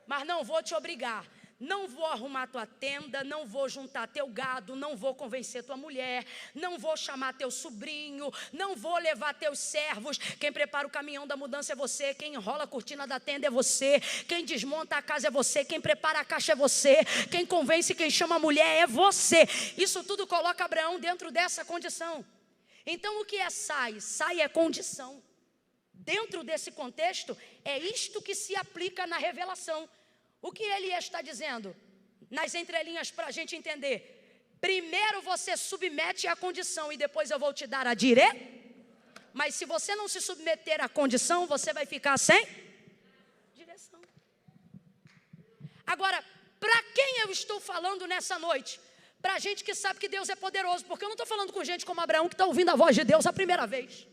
Mas não vou te obrigar. Não vou arrumar tua tenda, não vou juntar teu gado, não vou convencer tua mulher, não vou chamar teu sobrinho, não vou levar teus servos. Quem prepara o caminhão da mudança é você, quem enrola a cortina da tenda é você, quem desmonta a casa é você, quem prepara a caixa é você, quem convence, quem chama a mulher é você. Isso tudo coloca Abraão dentro dessa condição. Então o que é sai? Sai é condição. Dentro desse contexto, é isto que se aplica na revelação. O que ele está dizendo? Nas entrelinhas para a gente entender. Primeiro você submete à condição e depois eu vou te dar a direção. Mas se você não se submeter à condição, você vai ficar sem direção. Agora, para quem eu estou falando nessa noite? Para gente que sabe que Deus é poderoso. Porque eu não estou falando com gente como Abraão que está ouvindo a voz de Deus a primeira vez.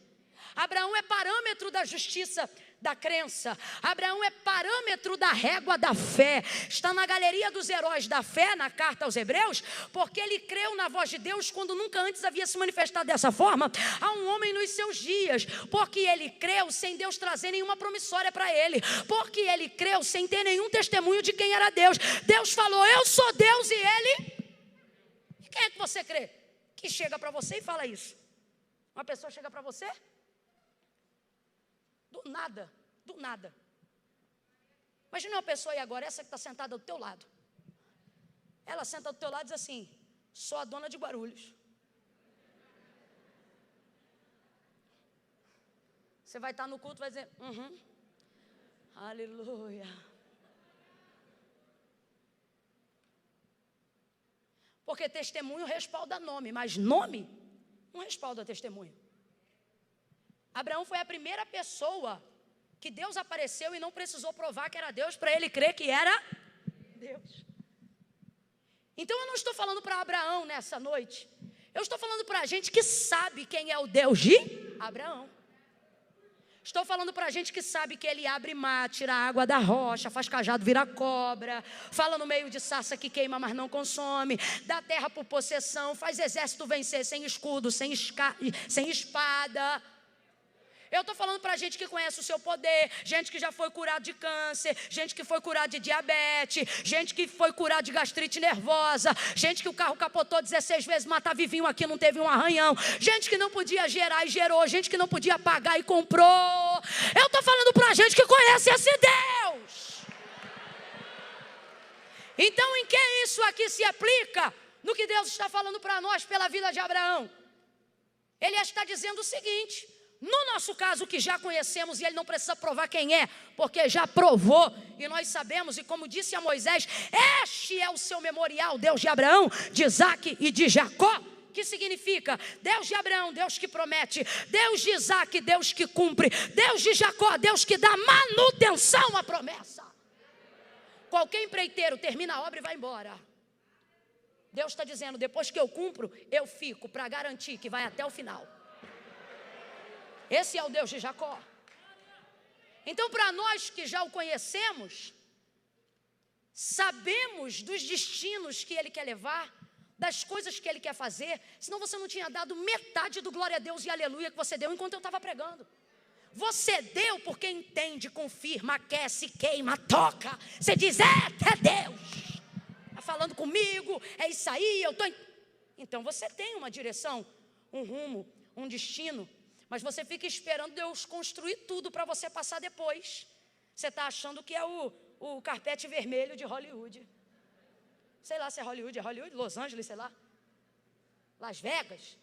Abraão é parâmetro da justiça da crença. Abraão é parâmetro da régua da fé. Está na galeria dos heróis da fé, na carta aos Hebreus, porque ele creu na voz de Deus quando nunca antes havia se manifestado dessa forma a um homem nos seus dias. Porque ele creu sem Deus trazer nenhuma promissória para ele. Porque ele creu sem ter nenhum testemunho de quem era Deus. Deus falou, eu sou Deus, e ele... E quem é que você crê? Que chega para você e fala isso? Uma pessoa chega para você? Do nada. Imagina uma pessoa aí agora, essa que está sentada do teu lado. Ela senta do teu lado e diz assim, sou a dona de Guarulhos. Você vai estar no culto e vai dizer, aleluia. Porque testemunho respalda nome, mas nome não respalda testemunho. Abraão foi a primeira pessoa que Deus apareceu e não precisou provar que era Deus para ele crer que era Deus. Então eu não estou falando para Abraão nessa noite. Eu estou falando para a gente que sabe quem é o Deus de Abraão. Estou falando para a gente que sabe que ele abre mar, tira a água da rocha, faz cajado virar cobra, fala no meio de sarça que queima, mas não consome, dá terra por possessão, faz exército vencer sem escudo, sem espada. Eu estou falando para gente que conhece o seu poder, gente que já foi curado de câncer, gente que foi curado de diabetes, gente que foi curado de gastrite nervosa, gente que o carro capotou 16 vezes, mas está vivinho aqui, não teve um arranhão, gente que não podia gerar e gerou, gente que não podia pagar e comprou. Eu estou falando para gente que conhece esse Deus. Então, em que isso aqui se aplica? No que Deus está falando para nós pela vida de Abraão. Ele está dizendo o seguinte: no nosso caso, que já conhecemos, e ele não precisa provar quem é, porque já provou, e nós sabemos, e como disse a Moisés, este é o seu memorial, Deus de Abraão, de Isaque e de Jacó. Que significa? Deus de Abraão, Deus que promete, Deus de Isaque, Deus que cumpre, Deus de Jacó, Deus que dá manutenção à promessa. Qualquer empreiteiro termina a obra e vai embora. Deus está dizendo, depois que eu cumpro, eu fico para garantir que vai até o final. Esse é o Deus de Jacó. Então, para nós que já o conhecemos, sabemos dos destinos que Ele quer levar, das coisas que Ele quer fazer, senão você não tinha dado metade do glória a Deus e aleluia que você deu enquanto eu estava pregando. Você deu porque entende, confirma, aquece, queima, toca. Você diz, é Deus. Está falando comigo, é isso aí, eu estou... Então você tem uma direção, um rumo, um destino. Mas você fica esperando Deus construir tudo para você passar depois. Você está achando que é o carpete vermelho de Hollywood. Sei lá se é Hollywood, Los Angeles, sei lá. Las Vegas.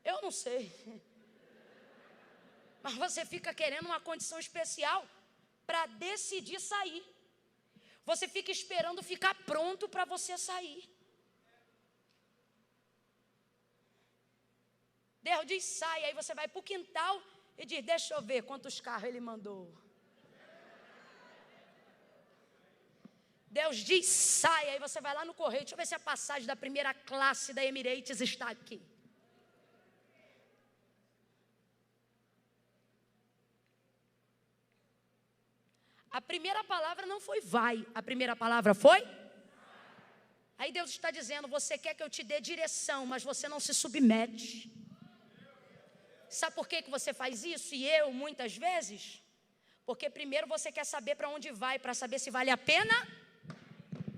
Eu não sei. Mas você fica querendo uma condição especial para decidir sair. Você fica esperando ficar pronto para você sair. Deus diz, sai, aí você vai para o quintal e diz, deixa eu ver quantos carros Ele mandou. Deus diz, sai, aí você vai lá no correio, deixa eu ver se a passagem da primeira classe da Emirates está aqui. A primeira palavra não foi vai, a primeira palavra foi? Aí Deus está dizendo, você quer que eu te dê direção, mas você não se submete. Sabe por que você faz isso? E eu, muitas vezes? Porque primeiro você quer saber para onde vai, para saber se vale a pena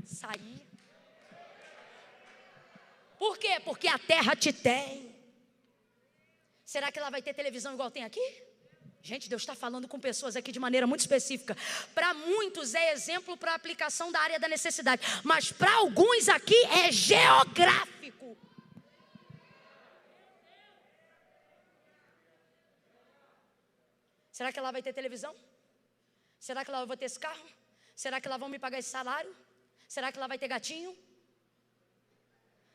sair. Por quê? Porque a terra te tem. Será que ela vai ter televisão igual tem aqui? Gente, Deus está falando com pessoas aqui de maneira muito específica. Para muitos é exemplo para a aplicação da área da necessidade. Mas para alguns aqui é geográfico. Será que lá vai ter televisão? Será que lá eu vou ter esse carro? Será que lá vão me pagar esse salário? Será que lá vai ter gatinho?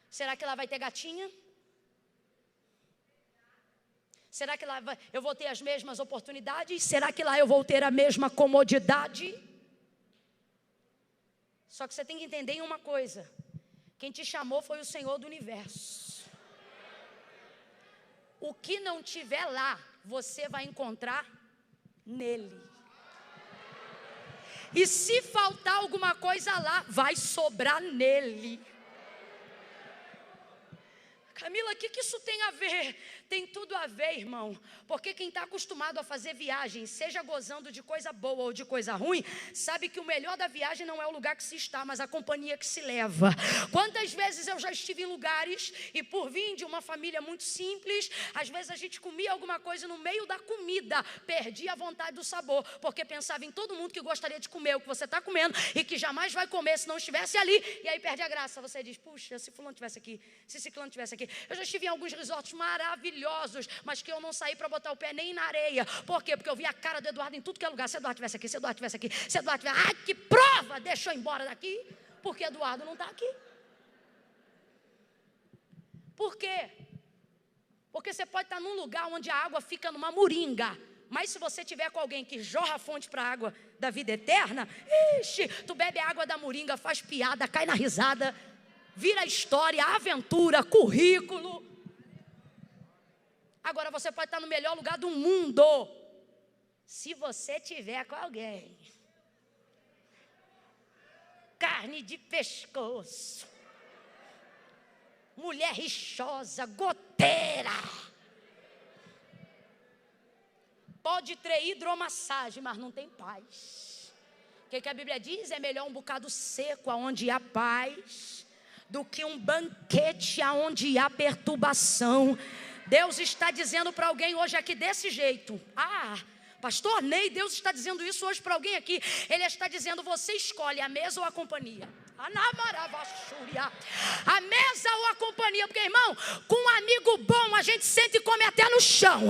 Será que lá vai ter gatinha? Será que lá eu vou ter as mesmas oportunidades? Será que lá eu vou ter a mesma comodidade? Só que você tem que entender em uma coisa. Quem te chamou foi o Senhor do Universo. O que não tiver lá, você vai encontrar nele. E se faltar alguma coisa lá, vai sobrar nele. Camila, o que isso tem a ver? Tem tudo a ver, irmão. Porque quem está acostumado a fazer viagem, seja gozando de coisa boa ou de coisa ruim, sabe que o melhor da viagem não é o lugar que se está, mas a companhia que se leva. Quantas vezes eu já estive em lugares e por vir de uma família muito simples, às vezes a gente comia alguma coisa no meio da comida, perdia a vontade do sabor, porque pensava em todo mundo que gostaria de comer o que você está comendo e que jamais vai comer se não estivesse ali, e aí perde a graça. Você diz, puxa, se fulano estivesse aqui, se ciclano estivesse aqui. Eu já estive em alguns resorts maravilhosos, mas que eu não saí para botar o pé nem na areia. Por quê? Porque eu vi a cara do Eduardo em tudo que é lugar. Se Eduardo estivesse aqui, se Eduardo estivesse aqui, se Eduardo estivesse... Ai, que prova! Deixa eu ir embora daqui, porque Eduardo não está aqui. Por quê? Porque você pode estar num lugar onde a água fica numa moringa, mas se você tiver com alguém que jorra a fonte para a água da vida eterna, ixi, tu bebe a água da moringa, faz piada, cai na risada, vira história, aventura, currículo. Agora você pode estar no melhor lugar do mundo, se você tiver com alguém. Carne de pescoço, mulher rixosa, goteira. Pode ter hidromassagem, mas não tem paz. O que a Bíblia diz? É melhor um bocado seco, onde há paz, do que um banquete onde há perturbação. Deus está dizendo para alguém hoje aqui desse jeito. Pastor Ney, Deus está dizendo isso hoje para alguém aqui. Ele está dizendo: você escolhe a mesa ou a companhia. A mesa ou a companhia. Porque, irmão, com um amigo bom a gente sente e come até no chão.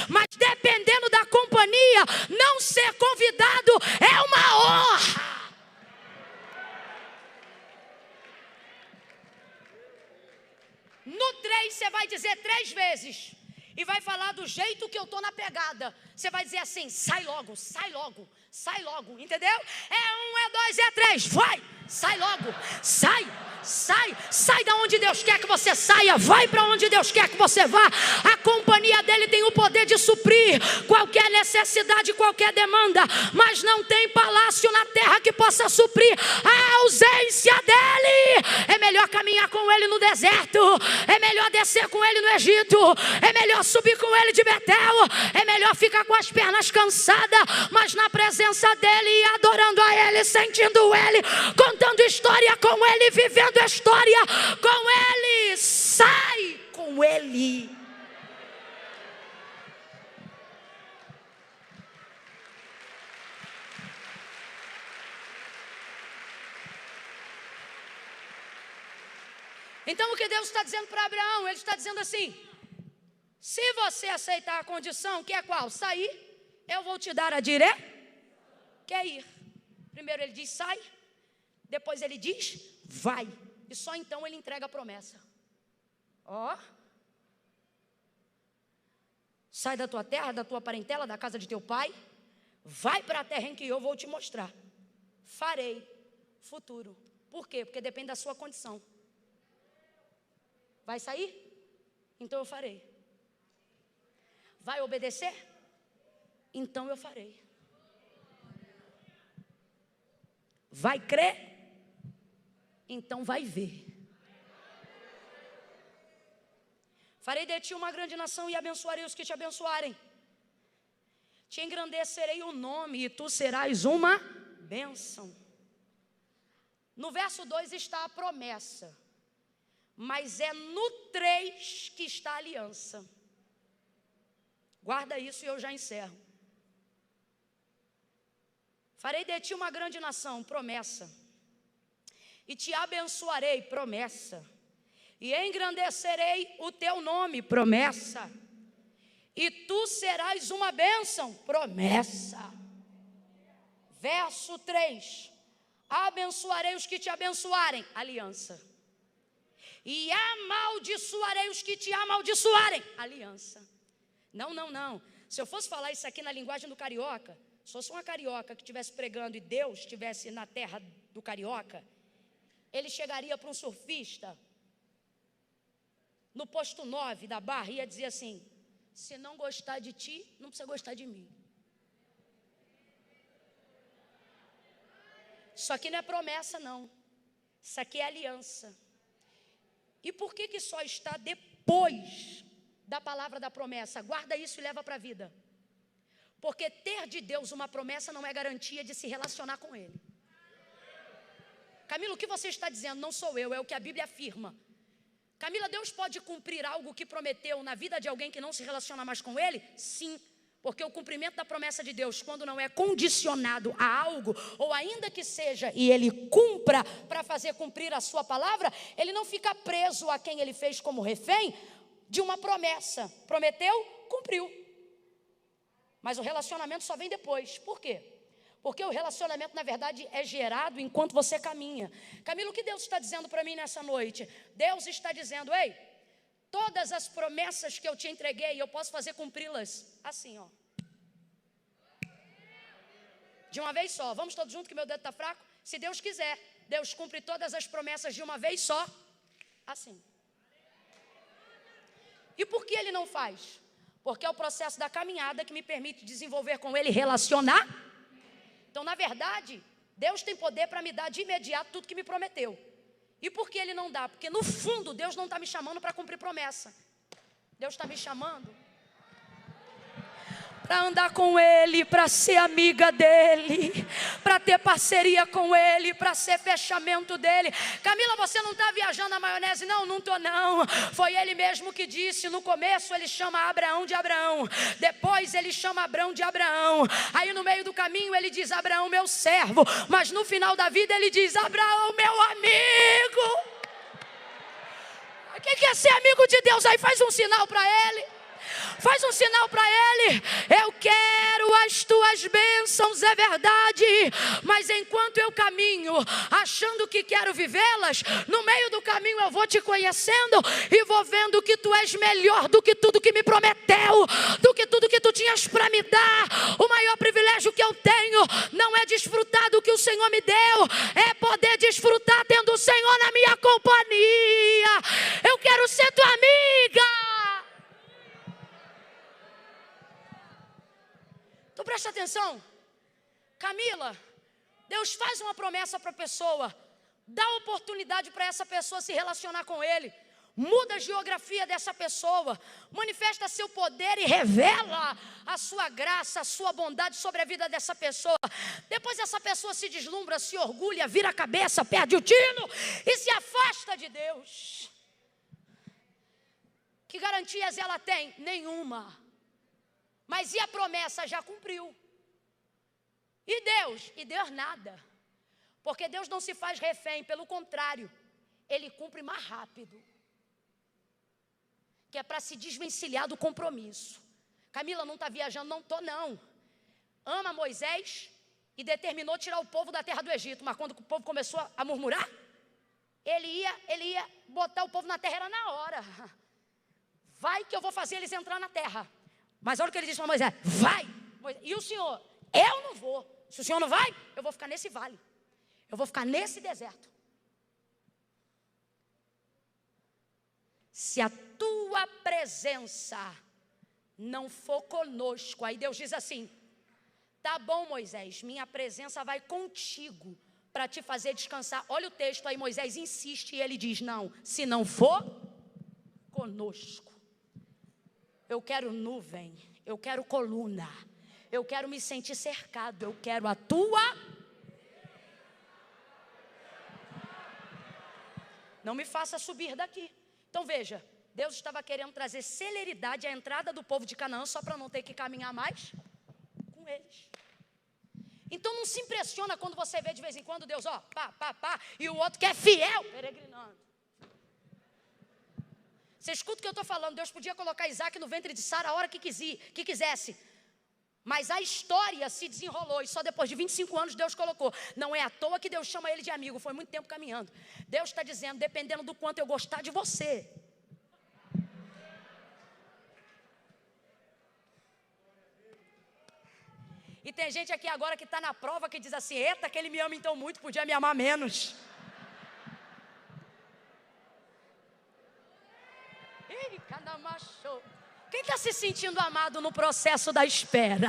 Mas dependendo da companhia, não ser convidado é uma honra. No 3 você vai dizer 3 vezes. E vai falar do jeito que eu estou na pegada. Você vai dizer assim: sai logo, sai logo, sai logo. Entendeu? É 1, é 2, é 3. Vai, sai logo, sai. Sai da onde Deus quer que você saia. Vai para onde Deus quer que você vá. A companhia dele tem o poder de suprir qualquer necessidade, qualquer demanda. Mas não tem palácio na terra que possa suprir a ausência dele. É melhor caminhar com ele no deserto. É melhor descer com ele no Egito. É melhor subir com ele de Betel. É melhor ficar com as pernas cansadas, mas na presença dele, adorando a ele, sentindo ele, contando história com ele, vivendo a história com ele. Sai com ele. Então o que Deus está dizendo para Abraão? Ele está dizendo assim: se você aceitar a condição, que é qual? Sair, eu vou te dar a direção. Quer ir? Primeiro ele diz sai, depois ele diz vai. E só então ele entrega a promessa. Sai da tua terra, da tua parentela, da casa de teu pai. Vai para a terra em que eu vou te mostrar. Farei. Futuro. Por quê? Porque depende da sua condição. Vai sair? Então eu farei. Vai obedecer? Então eu farei. Vai crer? Então vai ver. Farei de ti uma grande nação e abençoarei os que te abençoarem. Te engrandecerei o nome e tu serás uma bênção. No verso 2 está a promessa, mas é no 3 que está a aliança. Guarda isso e eu já encerro. Farei de ti uma grande nação, promessa. E te abençoarei, promessa. E engrandecerei o teu nome, promessa. E tu serás uma bênção, promessa. Verso 3. Abençoarei os que te abençoarem, aliança. E amaldiçoarei os que te amaldiçoarem, aliança. Não. Se eu fosse falar isso aqui na linguagem do carioca, se fosse uma carioca que estivesse pregando e Deus estivesse na terra do carioca, ele chegaria para um surfista no posto 9 da Barra e ia dizer assim: se não gostar de ti, não precisa gostar de mim. Isso aqui não é promessa, não. Isso aqui é aliança. E por que só está depois da palavra da promessa? Guarda isso e leva para a vida. Porque ter de Deus uma promessa não é garantia de se relacionar com Ele. Camila, o que você está dizendo? Não sou eu, é o que a Bíblia afirma. Camila, Deus pode cumprir algo que prometeu na vida de alguém que não se relaciona mais com Ele? Sim, porque o cumprimento da promessa de Deus, quando não é condicionado a algo, ou ainda que seja, e Ele cumpra para fazer cumprir a sua palavra, Ele não fica preso a quem Ele fez como refém de uma promessa. Prometeu, cumpriu. Mas o relacionamento só vem depois. Por quê? Porque o relacionamento, na verdade, é gerado enquanto você caminha. Camila, o que Deus está dizendo para mim nessa noite? Deus está dizendo: ei, todas as promessas que eu te entreguei, eu posso fazer cumpri-las assim, ó. De uma vez só. Vamos todos juntos que meu dedo está fraco? Se Deus quiser, Deus cumpre todas as promessas de uma vez só, assim. E por que Ele não faz? Porque é o processo da caminhada que me permite desenvolver com Ele, relacionar. Então, na verdade, Deus tem poder para me dar de imediato tudo que me prometeu. E por que Ele não dá? Porque no fundo, Deus não está me chamando para cumprir promessa. Deus está me chamando para andar com Ele, para ser amiga dEle, para ter parceria com Ele, para ser fechamento dEle. Camila, você não está viajando na maionese? Não, não estou não. Foi Ele mesmo que disse. No começo Ele chama Abraão de Abraão, depois Ele chama Abrão de Abraão, aí no meio do caminho Ele diz Abraão meu servo, mas no final da vida Ele diz Abraão meu amigo. Quem quer ser amigo de Deus aí faz um sinal para Ele. Faz um sinal para Ele. Eu quero as tuas bênçãos, é verdade, mas enquanto eu caminho achando que quero vivê-las, no meio do caminho eu vou te conhecendo e vou vendo que tu és melhor do que tudo que me prometeu, do que tudo que tu tinhas para me dar. O maior privilégio que eu tenho não é desfrutar do que o Senhor me deu, é poder desfrutar tendo o Senhor na minha companhia. Eu quero ser tua amiga. Então presta atenção, Camila, Deus faz uma promessa para a pessoa, dá oportunidade para essa pessoa se relacionar com Ele, muda a geografia dessa pessoa, manifesta seu poder e revela a sua graça, a sua bondade sobre a vida dessa pessoa. Depois essa pessoa se deslumbra, se orgulha, vira a cabeça, perde o tino e se afasta de Deus. Que garantias ela tem? Nenhuma. Mas e a promessa já cumpriu? E Deus nada. Porque Deus não se faz refém, pelo contrário, Ele cumpre mais rápido. Que é para se desvencilhar do compromisso. Camila, não está viajando? Não estou não. Ama Moisés e determinou tirar o povo da terra do Egito. Mas quando o povo começou a murmurar, ele ia botar o povo na terra, era na hora. Vai que eu vou fazer eles entrar na terra. Mas olha o que ele disse para Moisés: vai. E o Senhor? Eu não vou. Se o Senhor não vai, eu vou ficar nesse vale. Eu vou ficar nesse deserto. Se a tua presença não for conosco, aí Deus diz assim: tá bom, Moisés, minha presença vai contigo para te fazer descansar. Olha o texto aí, Moisés insiste e ele diz: não, se não for conosco. Eu quero nuvem, eu quero coluna, eu quero me sentir cercado, eu quero a tua. Não me faça subir daqui. Então veja, Deus estava querendo trazer celeridade à entrada do povo de Canaã, só para não ter que caminhar mais com eles. Então não se impressiona quando você vê de vez em quando Deus, ó, pá, e o outro que é fiel, peregrinando. Você escuta o que eu estou falando? Deus podia colocar Isaac no ventre de Sara a hora que quisesse. Mas a história se desenrolou e só depois de 25 anos Deus colocou. Não é à toa que Deus chama ele de amigo, foi muito tempo caminhando. Deus está dizendo, dependendo do quanto eu gostar de você. E tem gente aqui agora que está na prova que diz assim: eita, que ele me ama então muito, podia me amar menos. Quem está se sentindo amado no processo da espera?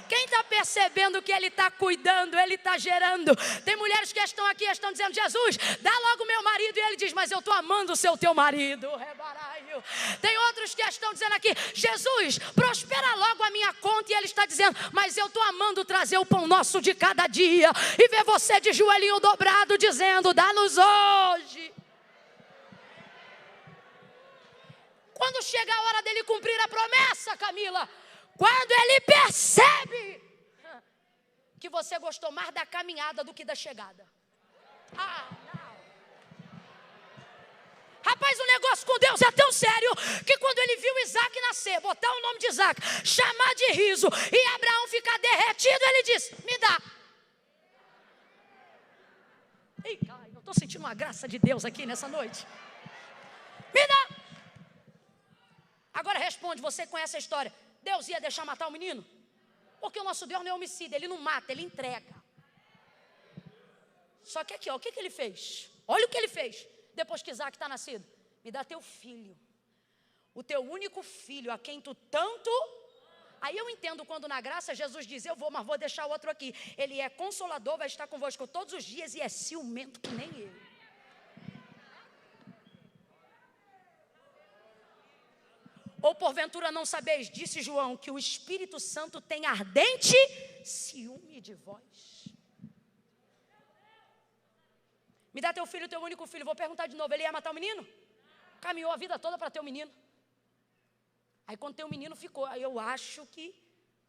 Quem está percebendo que Ele está cuidando, Ele está gerando? Tem mulheres que estão aqui, estão dizendo: Jesus, dá logo meu marido. E Ele diz: mas eu estou amando o seu teu marido. Tem outros que estão dizendo aqui: Jesus, prospera logo a minha conta. E Ele está dizendo: mas eu estou amando trazer o pão nosso de cada dia. E ver você de joelhinho dobrado dizendo: dá-nos hoje. Quando chega a hora dele cumprir a promessa, Camila, quando ele percebe que você gostou mais da caminhada do que da chegada. Não. Rapaz, o negócio com Deus é tão sério que quando ele viu Isaac nascer, botar o nome de Isaac, chamar de riso e Abraão ficar derretido, ele disse: me dá. Ei, cara, eu estou sentindo uma graça de Deus aqui nessa noite. Me dá. Agora responde, você conhece a história. Deus ia deixar matar o menino? Porque o nosso Deus não é homicida, Ele não mata, Ele entrega. Só que aqui, ó, o que ele fez? Olha o que ele fez depois que Isaac está nascido. Me dá teu filho, o teu único filho, a quem tu tanto... Aí eu entendo quando na graça Jesus diz: eu vou, mas vou deixar o outro aqui. Ele é consolador, vai estar convosco todos os dias e é ciumento que nem ele. Ou porventura não sabeis, disse João, que o Espírito Santo tem ardente ciúme de vós. Me dá teu filho, teu único filho. Vou perguntar de novo, ele ia matar o menino? Caminhou a vida toda para ter um menino. Aí quando tem um menino ficou. Aí eu acho que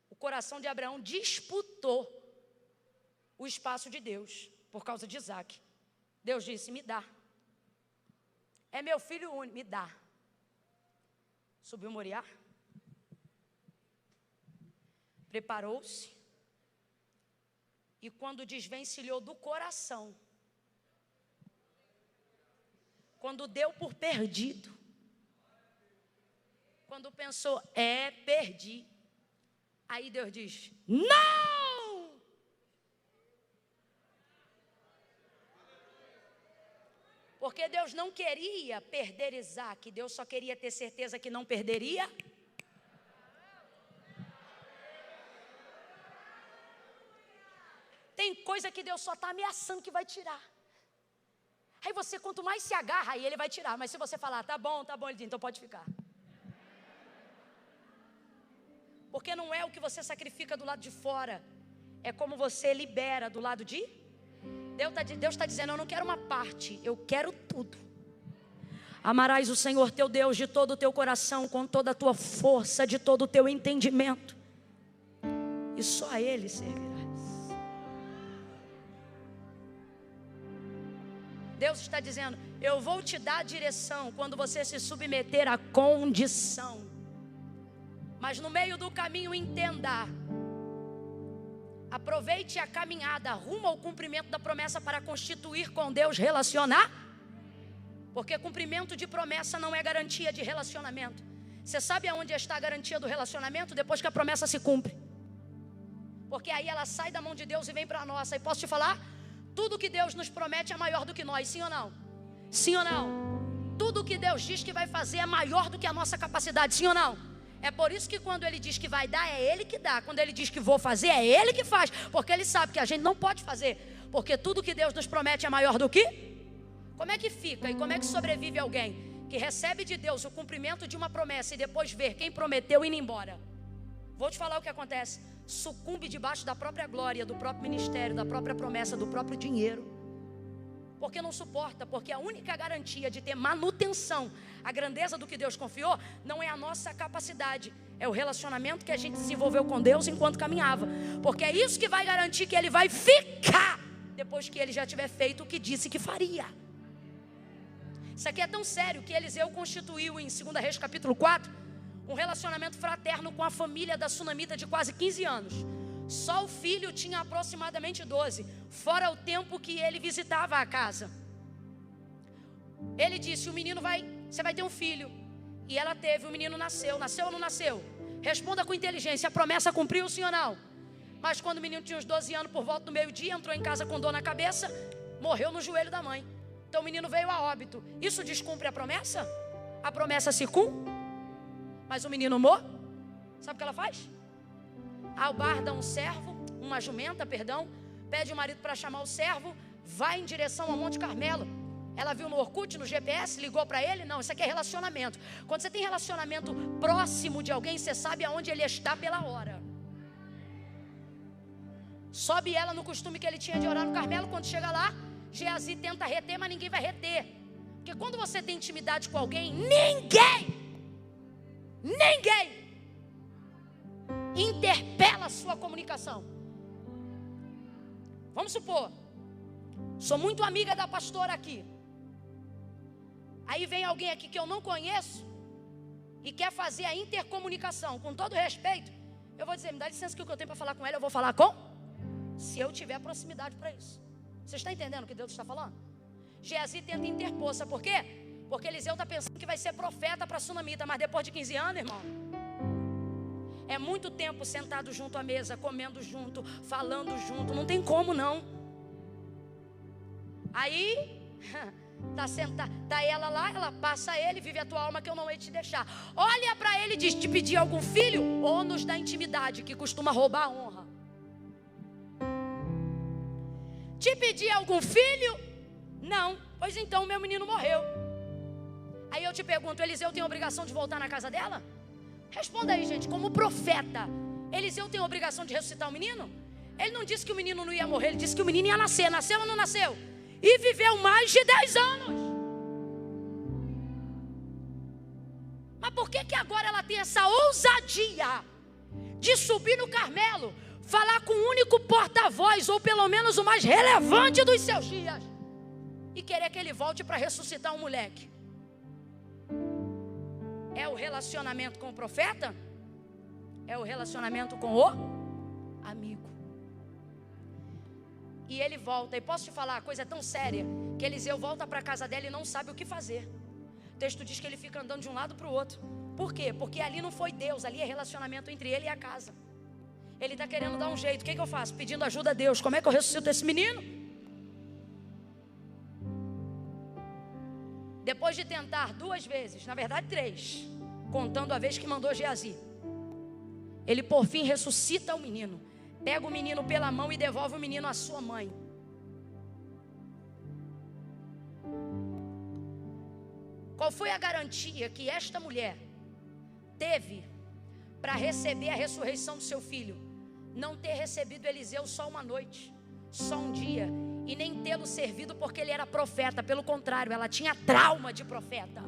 o coração de Abraão disputou o espaço de Deus por causa de Isaac. Deus disse, me dá. É meu filho único, me dá. Subiu Moriá. Preparou-se. E quando desvencilhou do coração, quando deu por perdido, quando pensou, perdi. Aí Deus diz, não! Porque Deus não queria perder Isaac, Deus só queria ter certeza que não perderia. Tem coisa que Deus só está ameaçando que vai tirar. Aí você, quanto mais se agarra, aí ele vai tirar. Mas se você falar, tá bom, ele diz, então pode ficar. Porque não é o que você sacrifica do lado de fora, é como você libera do lado de... Deus está dizendo, eu não quero uma parte, eu quero tudo. Amarás o Senhor teu Deus de todo o teu coração, com toda a tua força, de todo o teu entendimento. E só a Ele servirás. Deus está dizendo, eu vou te dar a direção quando você se submeter à condição. Mas no meio do caminho entenda, aproveite a caminhada rumo ao cumprimento da promessa para constituir com Deus, relacionar. Porque cumprimento de promessa não é garantia de relacionamento. Você sabe aonde está a garantia do relacionamento? Depois que a promessa se cumpre. Porque aí ela sai da mão de Deus e vem para a nossa. E posso te falar? Tudo que Deus nos promete é maior do que nós, sim ou não? Sim ou não? Tudo que Deus diz que vai fazer é maior do que a nossa capacidade, sim ou não? É por isso que quando Ele diz que vai dar, é Ele que dá. Quando Ele diz que vou fazer, é Ele que faz. Porque Ele sabe que a gente não pode fazer. Porque tudo que Deus nos promete é maior do que? Como é que fica e como é que sobrevive alguém que recebe de Deus o cumprimento de uma promessa e depois ver quem prometeu indo embora? Vou te falar o que acontece. Sucumbe debaixo da própria glória, do próprio ministério, da própria promessa, do próprio dinheiro. Porque não suporta, porque a única garantia de ter manutenção, a grandeza do que Deus confiou, não é a nossa capacidade, é o relacionamento que a gente desenvolveu com Deus enquanto caminhava. Porque é isso que vai garantir que Ele vai ficar depois que Ele já tiver feito o que disse que faria. Isso aqui é tão sério que Eliseu constituiu em 2 Reis capítulo 4 um relacionamento fraterno com a família da sunamita de quase 15 anos. Só o filho tinha aproximadamente 12, fora o tempo que ele visitava a casa. Ele disse, você vai ter um filho. E ela teve, o menino nasceu. Nasceu ou não nasceu? Responda com inteligência, a promessa cumpriu, sim ou não? Mas quando o menino tinha uns 12 anos, por volta do meio-dia, entrou em casa com dor na cabeça, morreu no joelho da mãe. Então o menino veio a óbito. Isso descumpre a promessa? A promessa se cumpre? Mas o menino morre, sabe o que ela faz? Albarda uma jumenta, pede o marido para chamar o servo, vai em direção ao Monte Carmelo. Ela viu no Orkut, no GPS, ligou para ele. Não, isso aqui é relacionamento. Quando você tem relacionamento próximo de alguém, você sabe aonde ele está pela hora. Sobe ela no costume que ele tinha de orar no Carmelo. Quando chega lá, Geazi tenta reter, mas ninguém vai reter. Porque quando você tem intimidade com alguém, ninguém interpela a sua comunicação. Vamos supor, sou muito amiga da pastora aqui. Aí vem alguém aqui que eu não conheço e quer fazer a intercomunicação. Com todo respeito, eu vou dizer, me dá licença que o que eu tenho para falar com ela, eu vou falar com? Se eu tiver proximidade para isso. Você está entendendo o que Deus está falando? Geazi tenta interpor, sabe por quê? Porque Eliseu está pensando que vai ser profeta para a sunamita, mas depois de 15 anos, irmão, é muito tempo sentado junto à mesa, comendo junto, falando junto, não tem como não. Aí, tá ela lá, ela passa ele, vive a tua alma que eu não hei de te deixar. Olha para ele e diz, te pedir algum filho? Ônus da intimidade, que costuma roubar a honra. Te pedir algum filho? Não, pois então meu menino morreu. Aí eu te pergunto, Eliseu tem a obrigação de voltar na casa dela? Responda aí, gente, como profeta, Eliseu tem a obrigação de ressuscitar o menino? Ele não disse que o menino não ia morrer, ele disse que o menino ia nascer. Nasceu ou não nasceu? E viveu mais de 10 anos. Mas por que agora ela tem essa ousadia de subir no Carmelo, falar com o único porta-voz, ou pelo menos o mais relevante dos seus dias, e querer que ele volte para ressuscitar um moleque? É o relacionamento com o profeta? É o relacionamento com o amigo. E ele volta, e posso te falar, a coisa é tão séria, que Eliseu volta para a casa dela e não sabe o que fazer. O texto diz que ele fica andando de um lado para o outro. Por quê? Porque ali não foi Deus, ali é relacionamento entre ele e a casa. Ele está querendo dar um jeito. O que eu faço? Pedindo ajuda a Deus. Como é que eu ressuscito esse menino? Depois de tentar 2 vezes, na verdade 3, contando a vez que mandou Geazi, ele por fim ressuscita o menino, pega o menino pela mão e devolve o menino à sua mãe. Qual foi a garantia que esta mulher teve para receber a ressurreição do seu filho? Não ter recebido Eliseu só uma noite, só um dia, e nem tê-lo servido porque ele era profeta. Pelo contrário, ela tinha trauma de profeta,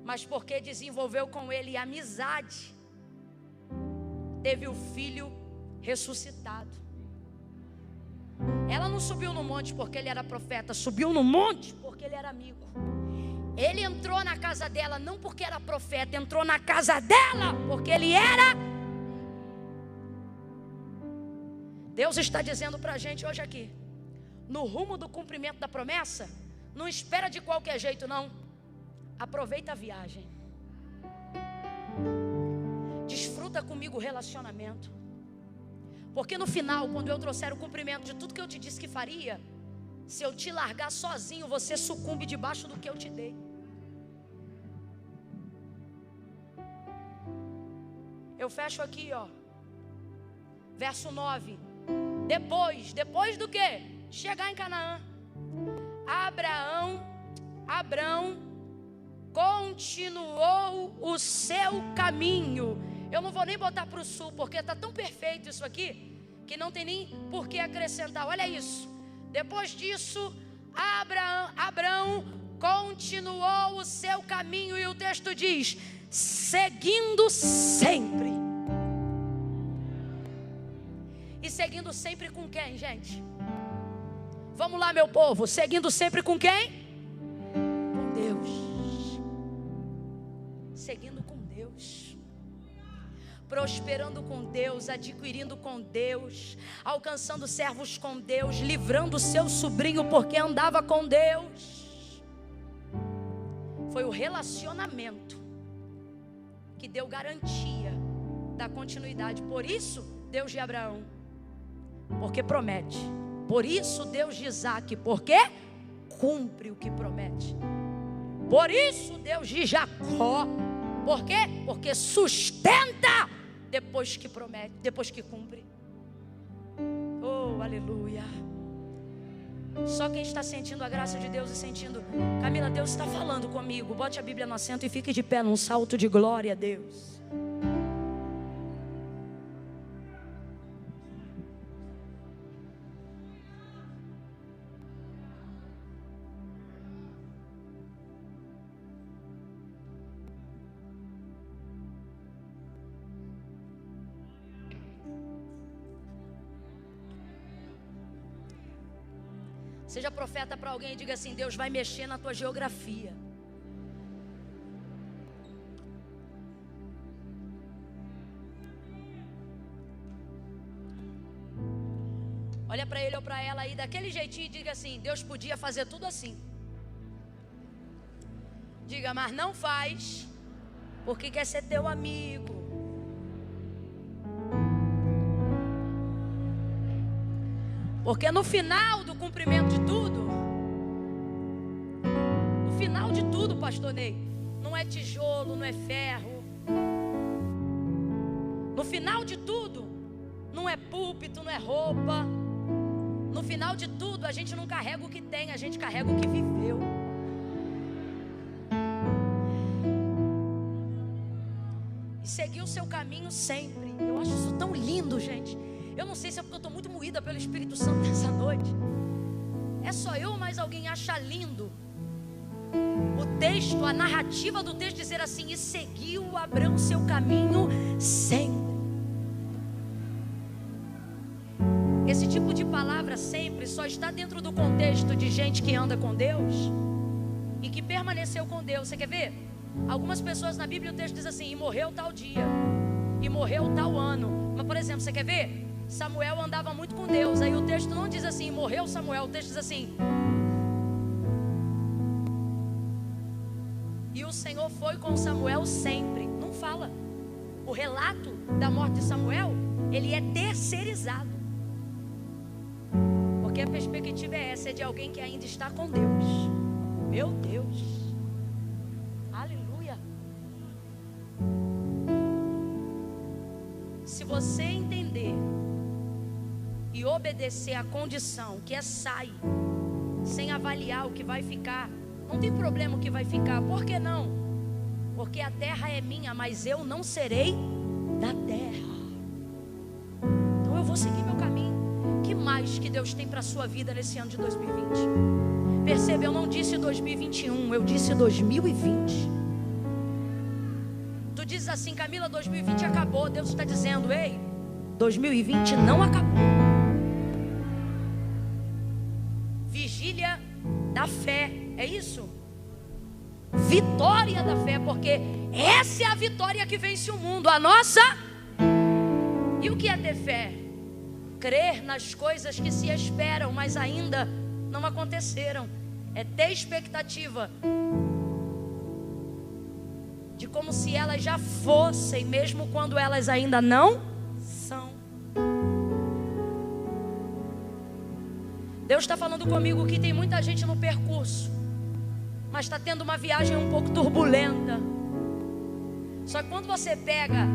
mas porque desenvolveu com ele amizade, teve o filho ressuscitado. Ela não subiu no monte porque ele era profeta, subiu no monte porque ele era amigo. Ele entrou na casa dela não porque era profeta, entrou na casa dela porque ele era. Deus está dizendo para a gente hoje aqui, no rumo do cumprimento da promessa, não espera de qualquer jeito não. Aproveita a viagem. Desfruta comigo o relacionamento. Porque no final, quando eu trouxer o cumprimento de tudo que eu te disse que faria, se eu te largar sozinho, você sucumbe debaixo do que eu te dei. Eu fecho aqui, ó. Verso 9. Depois do que? Chegar em Canaã, Abrão continuou o seu caminho. Eu não vou nem botar para o sul, porque está tão perfeito isso aqui, que não tem nem por que acrescentar. Olha isso. Depois disso, Abrão continuou o seu caminho, e o texto diz, seguindo sempre. E seguindo sempre com quem, gente? Vamos lá, meu povo, seguindo sempre com quem? Com Deus. Seguindo com Deus, prosperando com Deus, adquirindo com Deus, alcançando servos com Deus, livrando seu sobrinho porque andava com Deus. Foi o relacionamento que deu garantia da continuidade. Por isso, Deus de Abraão, porque promete. Por isso, Deus de Isaac, porque cumpre o que promete. Por isso, Deus de Jacó, por quê? Porque sustenta depois que promete, depois que cumpre. Oh, aleluia. Só quem está sentindo a graça de Deus e sentindo, Camila, Deus está falando comigo. Bote a Bíblia no assento e fique de pé num salto de glória a Deus. Seja profeta para alguém e diga assim: Deus vai mexer na tua geografia. Olha para ele ou para ela aí daquele jeitinho e diga assim: Deus podia fazer tudo assim. Diga, mas não faz, porque quer ser teu amigo. Porque no final do cumprimento de tudo, no final de tudo, pastor Ney, não é tijolo, não é ferro. No final de tudo, não é púlpito, não é roupa. No final de tudo, a gente não carrega o que tem, a gente carrega o que viveu. seu caminho sempre. Eu acho isso tão lindo, gente. Eu não sei se é porque eu estou muito moída pelo Espírito Santo nessa noite. É só eu ou mais alguém acha lindo o texto, a narrativa do texto dizer assim: e seguiu Abrão seu caminho sempre. Esse tipo de palavra sempre só está dentro do contexto de gente que anda com Deus e que permaneceu com Deus. Você quer ver? Algumas pessoas na Bíblia o texto diz assim: e morreu tal dia, e morreu tal ano. Mas por exemplo, você quer ver? Samuel andava muito com Deus. Aí o texto não diz assim: morreu Samuel. O texto diz assim: e o Senhor foi com Samuel sempre. Não fala. O relato da morte de Samuel, ele é terceirizado. Porque a perspectiva é essa, é de alguém que ainda está com Deus. Meu Deus. Aleluia. Se você entender e obedecer a condição que é sai, sem avaliar o que vai ficar, não tem problema o que vai ficar. Por que não? Porque a terra é minha, mas eu não serei da terra. Então eu vou seguir meu caminho. Que mais que Deus tem para a sua vida nesse ano de 2020? Perceba, eu não disse 2021, eu disse 2020. Tu dizes assim: Camila, 2020 acabou. Deus está dizendo: ei, 2020 não acabou. Vigília da fé, é isso? Vitória da fé, porque essa é a vitória que vence o mundo, a nossa. E o que é ter fé? Crer nas coisas que se esperam, mas ainda não aconteceram. É ter expectativa de como se elas já fossem, mesmo quando elas ainda não são. Deus está falando comigo que tem muita gente no percurso, mas está tendo uma viagem um pouco turbulenta. Só que quando você pega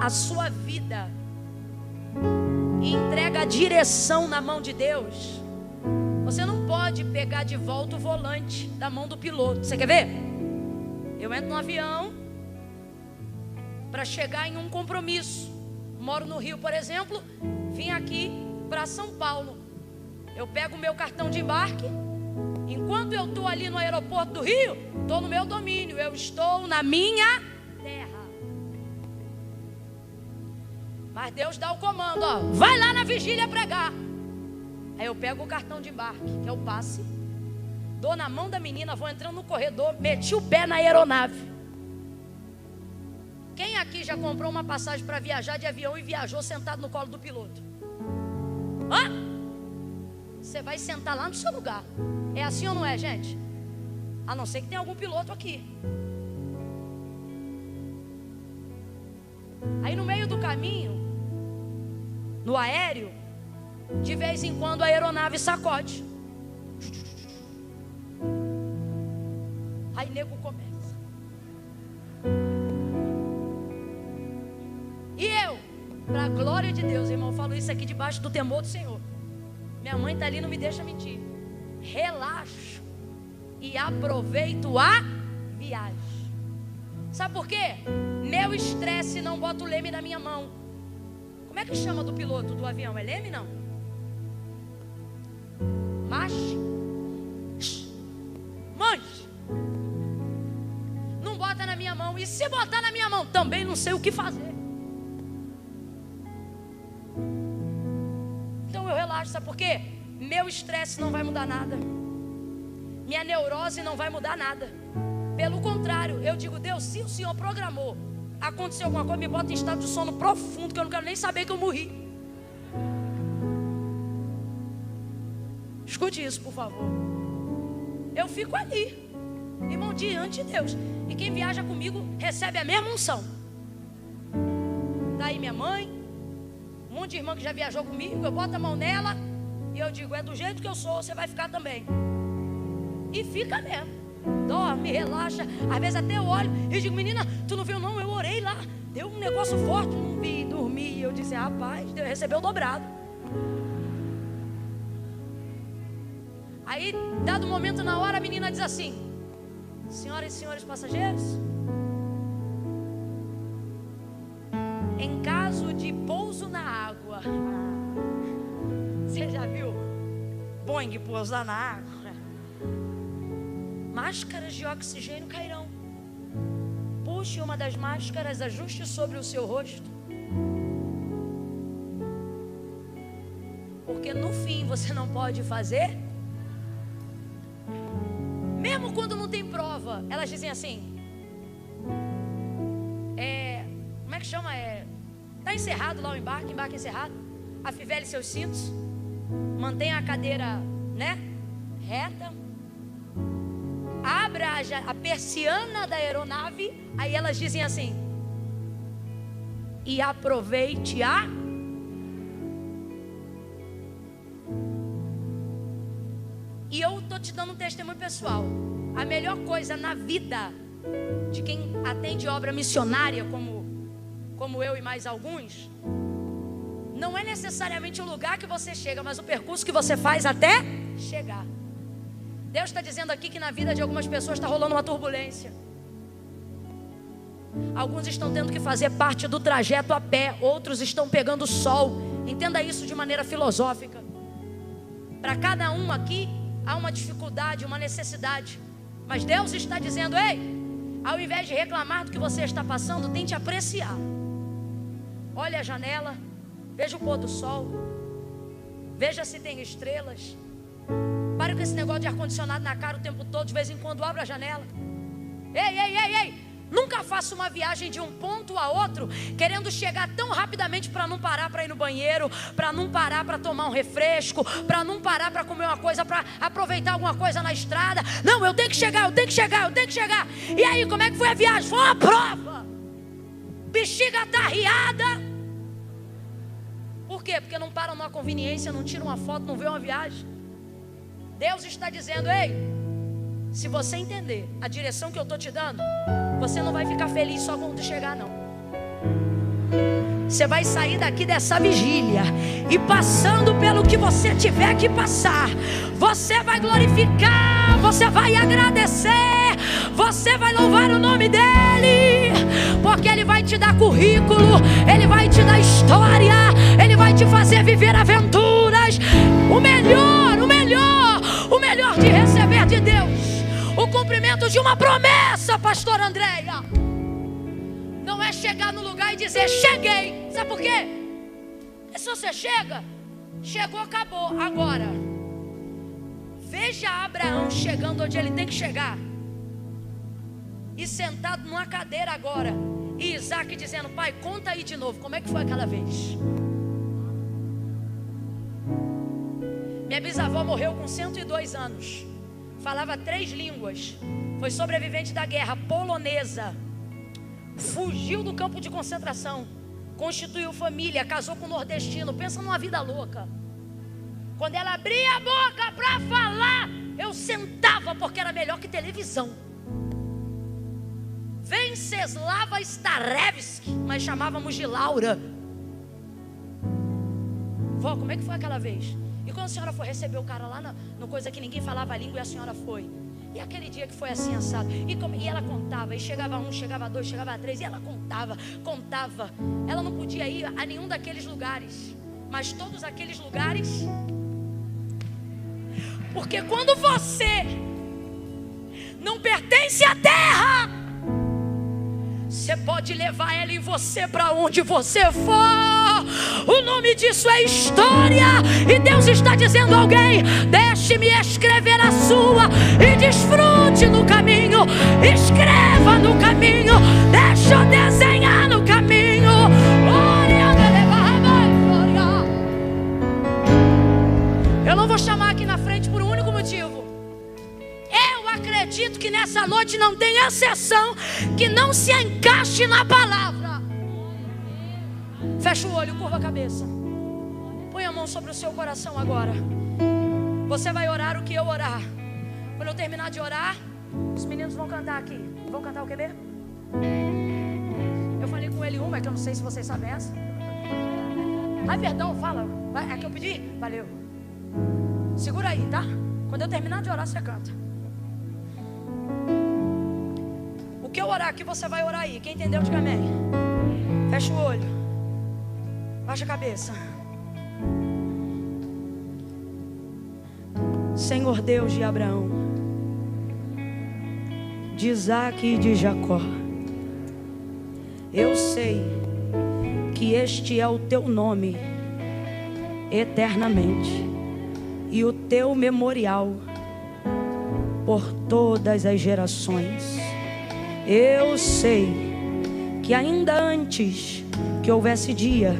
a sua vida e entrega a direção na mão de Deus, você não pode pegar de volta o volante da mão do piloto. Você quer ver? Eu entro no avião para chegar em um compromisso. Moro no Rio, por exemplo, vim aqui para São Paulo. Eu pego o meu cartão de embarque. Enquanto eu estou ali no aeroporto do Rio, estou no meu domínio. Eu estou na minha terra. Mas Deus dá o comando, ó, vai lá na vigília pregar. Aí eu pego o cartão de embarque, que é o passe, dou na mão da menina, vou entrando no corredor, meti o pé na aeronave. Quem aqui já comprou uma passagem para viajar de avião e viajou sentado no colo do piloto? Hã? Você vai sentar lá no seu lugar. É assim ou não é, gente? A não ser que tenha algum piloto aqui. Aí no meio do caminho, no aéreo, de vez em quando a aeronave sacode. Aí nego começa. E eu, para a glória de Deus, irmão, eu falo isso aqui debaixo do temor do Senhor. Minha mãe está ali, não me deixa mentir. Relaxo e aproveito a viagem. Sabe por quê? Meu estresse não bota o leme na minha mão. Como é que chama do piloto do avião? É leme, não? Manche. Não bota na minha mão. E se botar na minha mão, também não sei o que fazer. Então eu relaxo, sabe por quê? Meu estresse não vai mudar nada. Minha neurose não vai mudar nada. Pelo contrário, eu digo: Deus, se o Senhor programou, aconteceu alguma coisa, me bota em estado de sono profundo, que eu não quero nem saber que eu morri. Escute isso, por favor. Eu fico ali, irmão, diante de Deus. E quem viaja comigo recebe a mesma unção. Daí minha mãe, um monte de irmã que já viajou comigo, eu boto a mão nela e eu digo: é do jeito que eu sou, você vai ficar também. E fica mesmo. Dorme, relaxa. Às vezes até eu olho e digo: menina, tu não viu não? Eu orei lá, deu um negócio forte, não vi, dormi. Eu disse: rapaz, Deus recebeu dobrado. Aí, dado momento, na hora, a menina diz assim: senhoras e senhores passageiros, de pouso na água. Você já viu Boeing pousar na água? Máscaras de oxigênio cairão. Puxe uma das máscaras, ajuste sobre o seu rosto. Porque no fim você não pode fazer. Mesmo quando não tem prova, elas dizem assim: como é que chama? Está encerrado lá o embarque encerrado. Afivele seus cintos. Mantenha a cadeira, né, reta. Abra a persiana da aeronave. Aí elas dizem assim: e aproveite a... E eu estou te dando um testemunho pessoal. A melhor coisa na vida de quem atende obra missionária, como eu e mais alguns, não é necessariamente o lugar que você chega, mas o percurso que você faz até chegar. Deus está dizendo aqui que na vida de algumas pessoas está rolando uma turbulência. Alguns estão tendo que fazer parte do trajeto a pé, outros estão pegando sol. Entenda isso de maneira filosófica. Para cada um aqui há uma dificuldade, uma necessidade. Mas Deus está dizendo: ei, ao invés de reclamar do que você está passando, tente apreciar. Olha a janela, veja o pôr do sol, veja se tem estrelas. Pare com esse negócio de ar-condicionado na cara o tempo todo. De vez em quando abra a janela. Ei, nunca faça uma viagem de um ponto a outro querendo chegar tão rapidamente para não parar para ir no banheiro, para não parar para tomar um refresco, para não parar para comer uma coisa, para aproveitar alguma coisa na estrada. Não, eu tenho que chegar. E aí, como é que foi a viagem? Foi uma prova. Bexiga tá arriada. Por quê? Porque não param numa conveniência, não tiram uma foto, não vê uma viagem. Deus está dizendo: ei, se você entender a direção que eu estou te dando, você não vai ficar feliz só quando chegar, não. Você vai sair daqui dessa vigília e passando pelo que você tiver que passar, você vai glorificar, você vai agradecer, você vai louvar o nome dEle, porque Ele vai te dar currículo, Ele vai te dar história, Ele vai te fazer viver aventuras. O melhor de receber de Deus, o cumprimento de uma promessa, pastor Andréia, não é chegar no lugar e dizer: cheguei. Sabe por quê? Porque se você chegou, acabou. Agora, veja Abraão chegando onde ele tem que chegar, e sentado numa cadeira agora, e Isaac dizendo: pai, conta aí de novo, como é que foi aquela vez? Minha bisavó morreu com 102 anos. Falava 3 línguas. Foi sobrevivente da guerra polonesa. Fugiu do campo de concentração. Constituiu família, casou com um nordestino. Pensa numa vida louca. Quando ela abria a boca para falar, eu sentava, porque era melhor que televisão. Venceslava Starevski, mas chamávamos de Laura. Vó, como é que foi aquela vez? E quando a senhora foi receber o cara lá no coisa que ninguém falava a língua, e a senhora foi? E aquele dia que foi assim assado? E ela contava, e chegava 1, chegava 2, chegava 3, e ela contava. Ela não podia ir a nenhum daqueles lugares, mas todos aqueles lugares. Porque quando você não pertence à terra, você pode levar ela em você para onde você for. O nome disso é história. E Deus está dizendo a alguém: deixe-me escrever a sua, e desfrute no caminho. Escreva no caminho, deixa eu desenhar no caminho. Eu não vou chamar aqui na frente por um único motivo. Eu acredito que nessa noite não tem exceção que não se encaixe na palavra. Fecha o olho, curva a cabeça. Põe a mão sobre o seu coração agora. Você vai orar o que eu orar. Quando eu terminar de orar, os meninos vão cantar aqui. Vão cantar o que mesmo? Eu falei com ele uma, que eu não sei se vocês sabem essa. Ai, perdão, fala. É que eu pedi? Valeu. Segura aí, tá? Quando eu terminar de orar, você canta. O que eu orar aqui, você vai orar aí. Quem entendeu, diga amém. Fecha o olho. Baixa a cabeça. Senhor Deus de Abraão, de Isaque e de Jacó, eu sei que este é o teu nome eternamente e o teu memorial por todas as gerações. Eu sei que ainda antes que houvesse dia,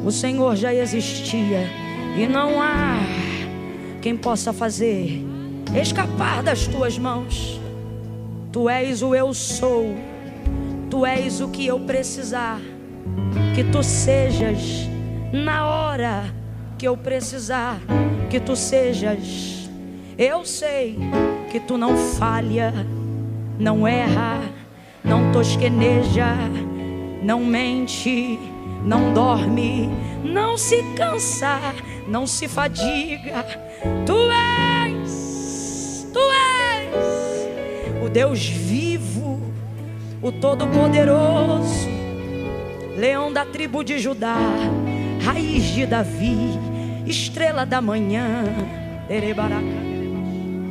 o Senhor já existia, e não há quem possa fazer escapar das tuas mãos. Tu és o eu sou, tu és o que eu precisar, que tu sejas na hora que eu precisar, que tu sejas. Eu sei que tu não falha, não erra, não tosqueneja, não mente, não dorme, não se cansa, não se fadiga. Tu és o Deus vivo, o Todo-Poderoso, Leão da tribo de Judá, Raiz de Davi, Estrela da manhã.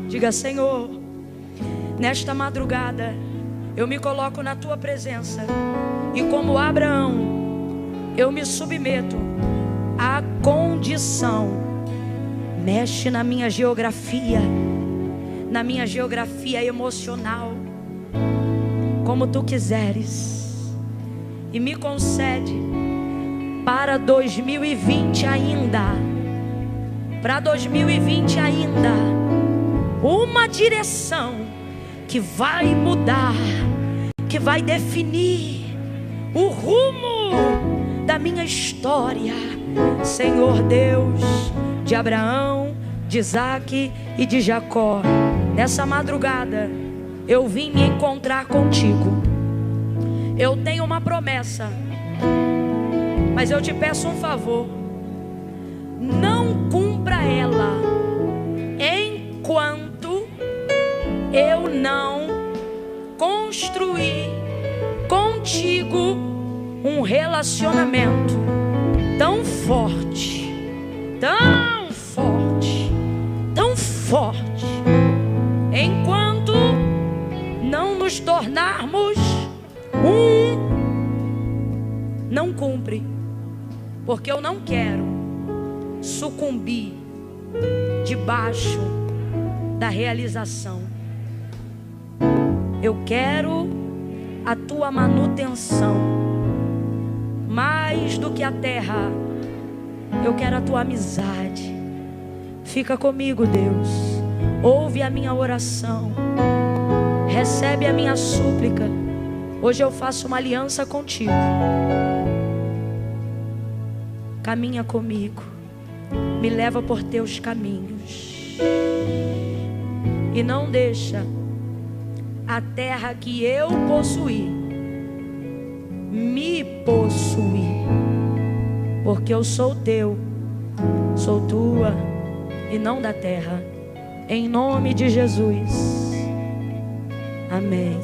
Diga: Senhor, nesta madrugada eu me coloco na tua presença, e como Abraão eu me submeto à condição. Mexe na minha geografia emocional, como tu quiseres, e me concede para 2020 ainda, uma direção que vai mudar, que vai definir o rumo da minha história. Senhor Deus de Abraão, de Isaque e de Jacó, nessa madrugada eu vim me encontrar contigo. Eu tenho uma promessa, mas eu te peço um favor: não cumpra ela enquanto eu não construir contigo um relacionamento tão forte, tão forte, tão forte. Enquanto não nos tornarmos um, não cumpre, porque eu não quero sucumbir debaixo da realização. Eu quero a tua manutenção, mais do que a terra. Eu quero a tua amizade. Fica comigo, Deus. Ouve a minha oração, recebe a minha súplica. Hoje eu faço uma aliança contigo. Caminha comigo, me leva por teus caminhos, e não deixa a terra que eu possuí me possuir, porque eu sou teu, sou tua e não da terra. Em nome de Jesus, amém.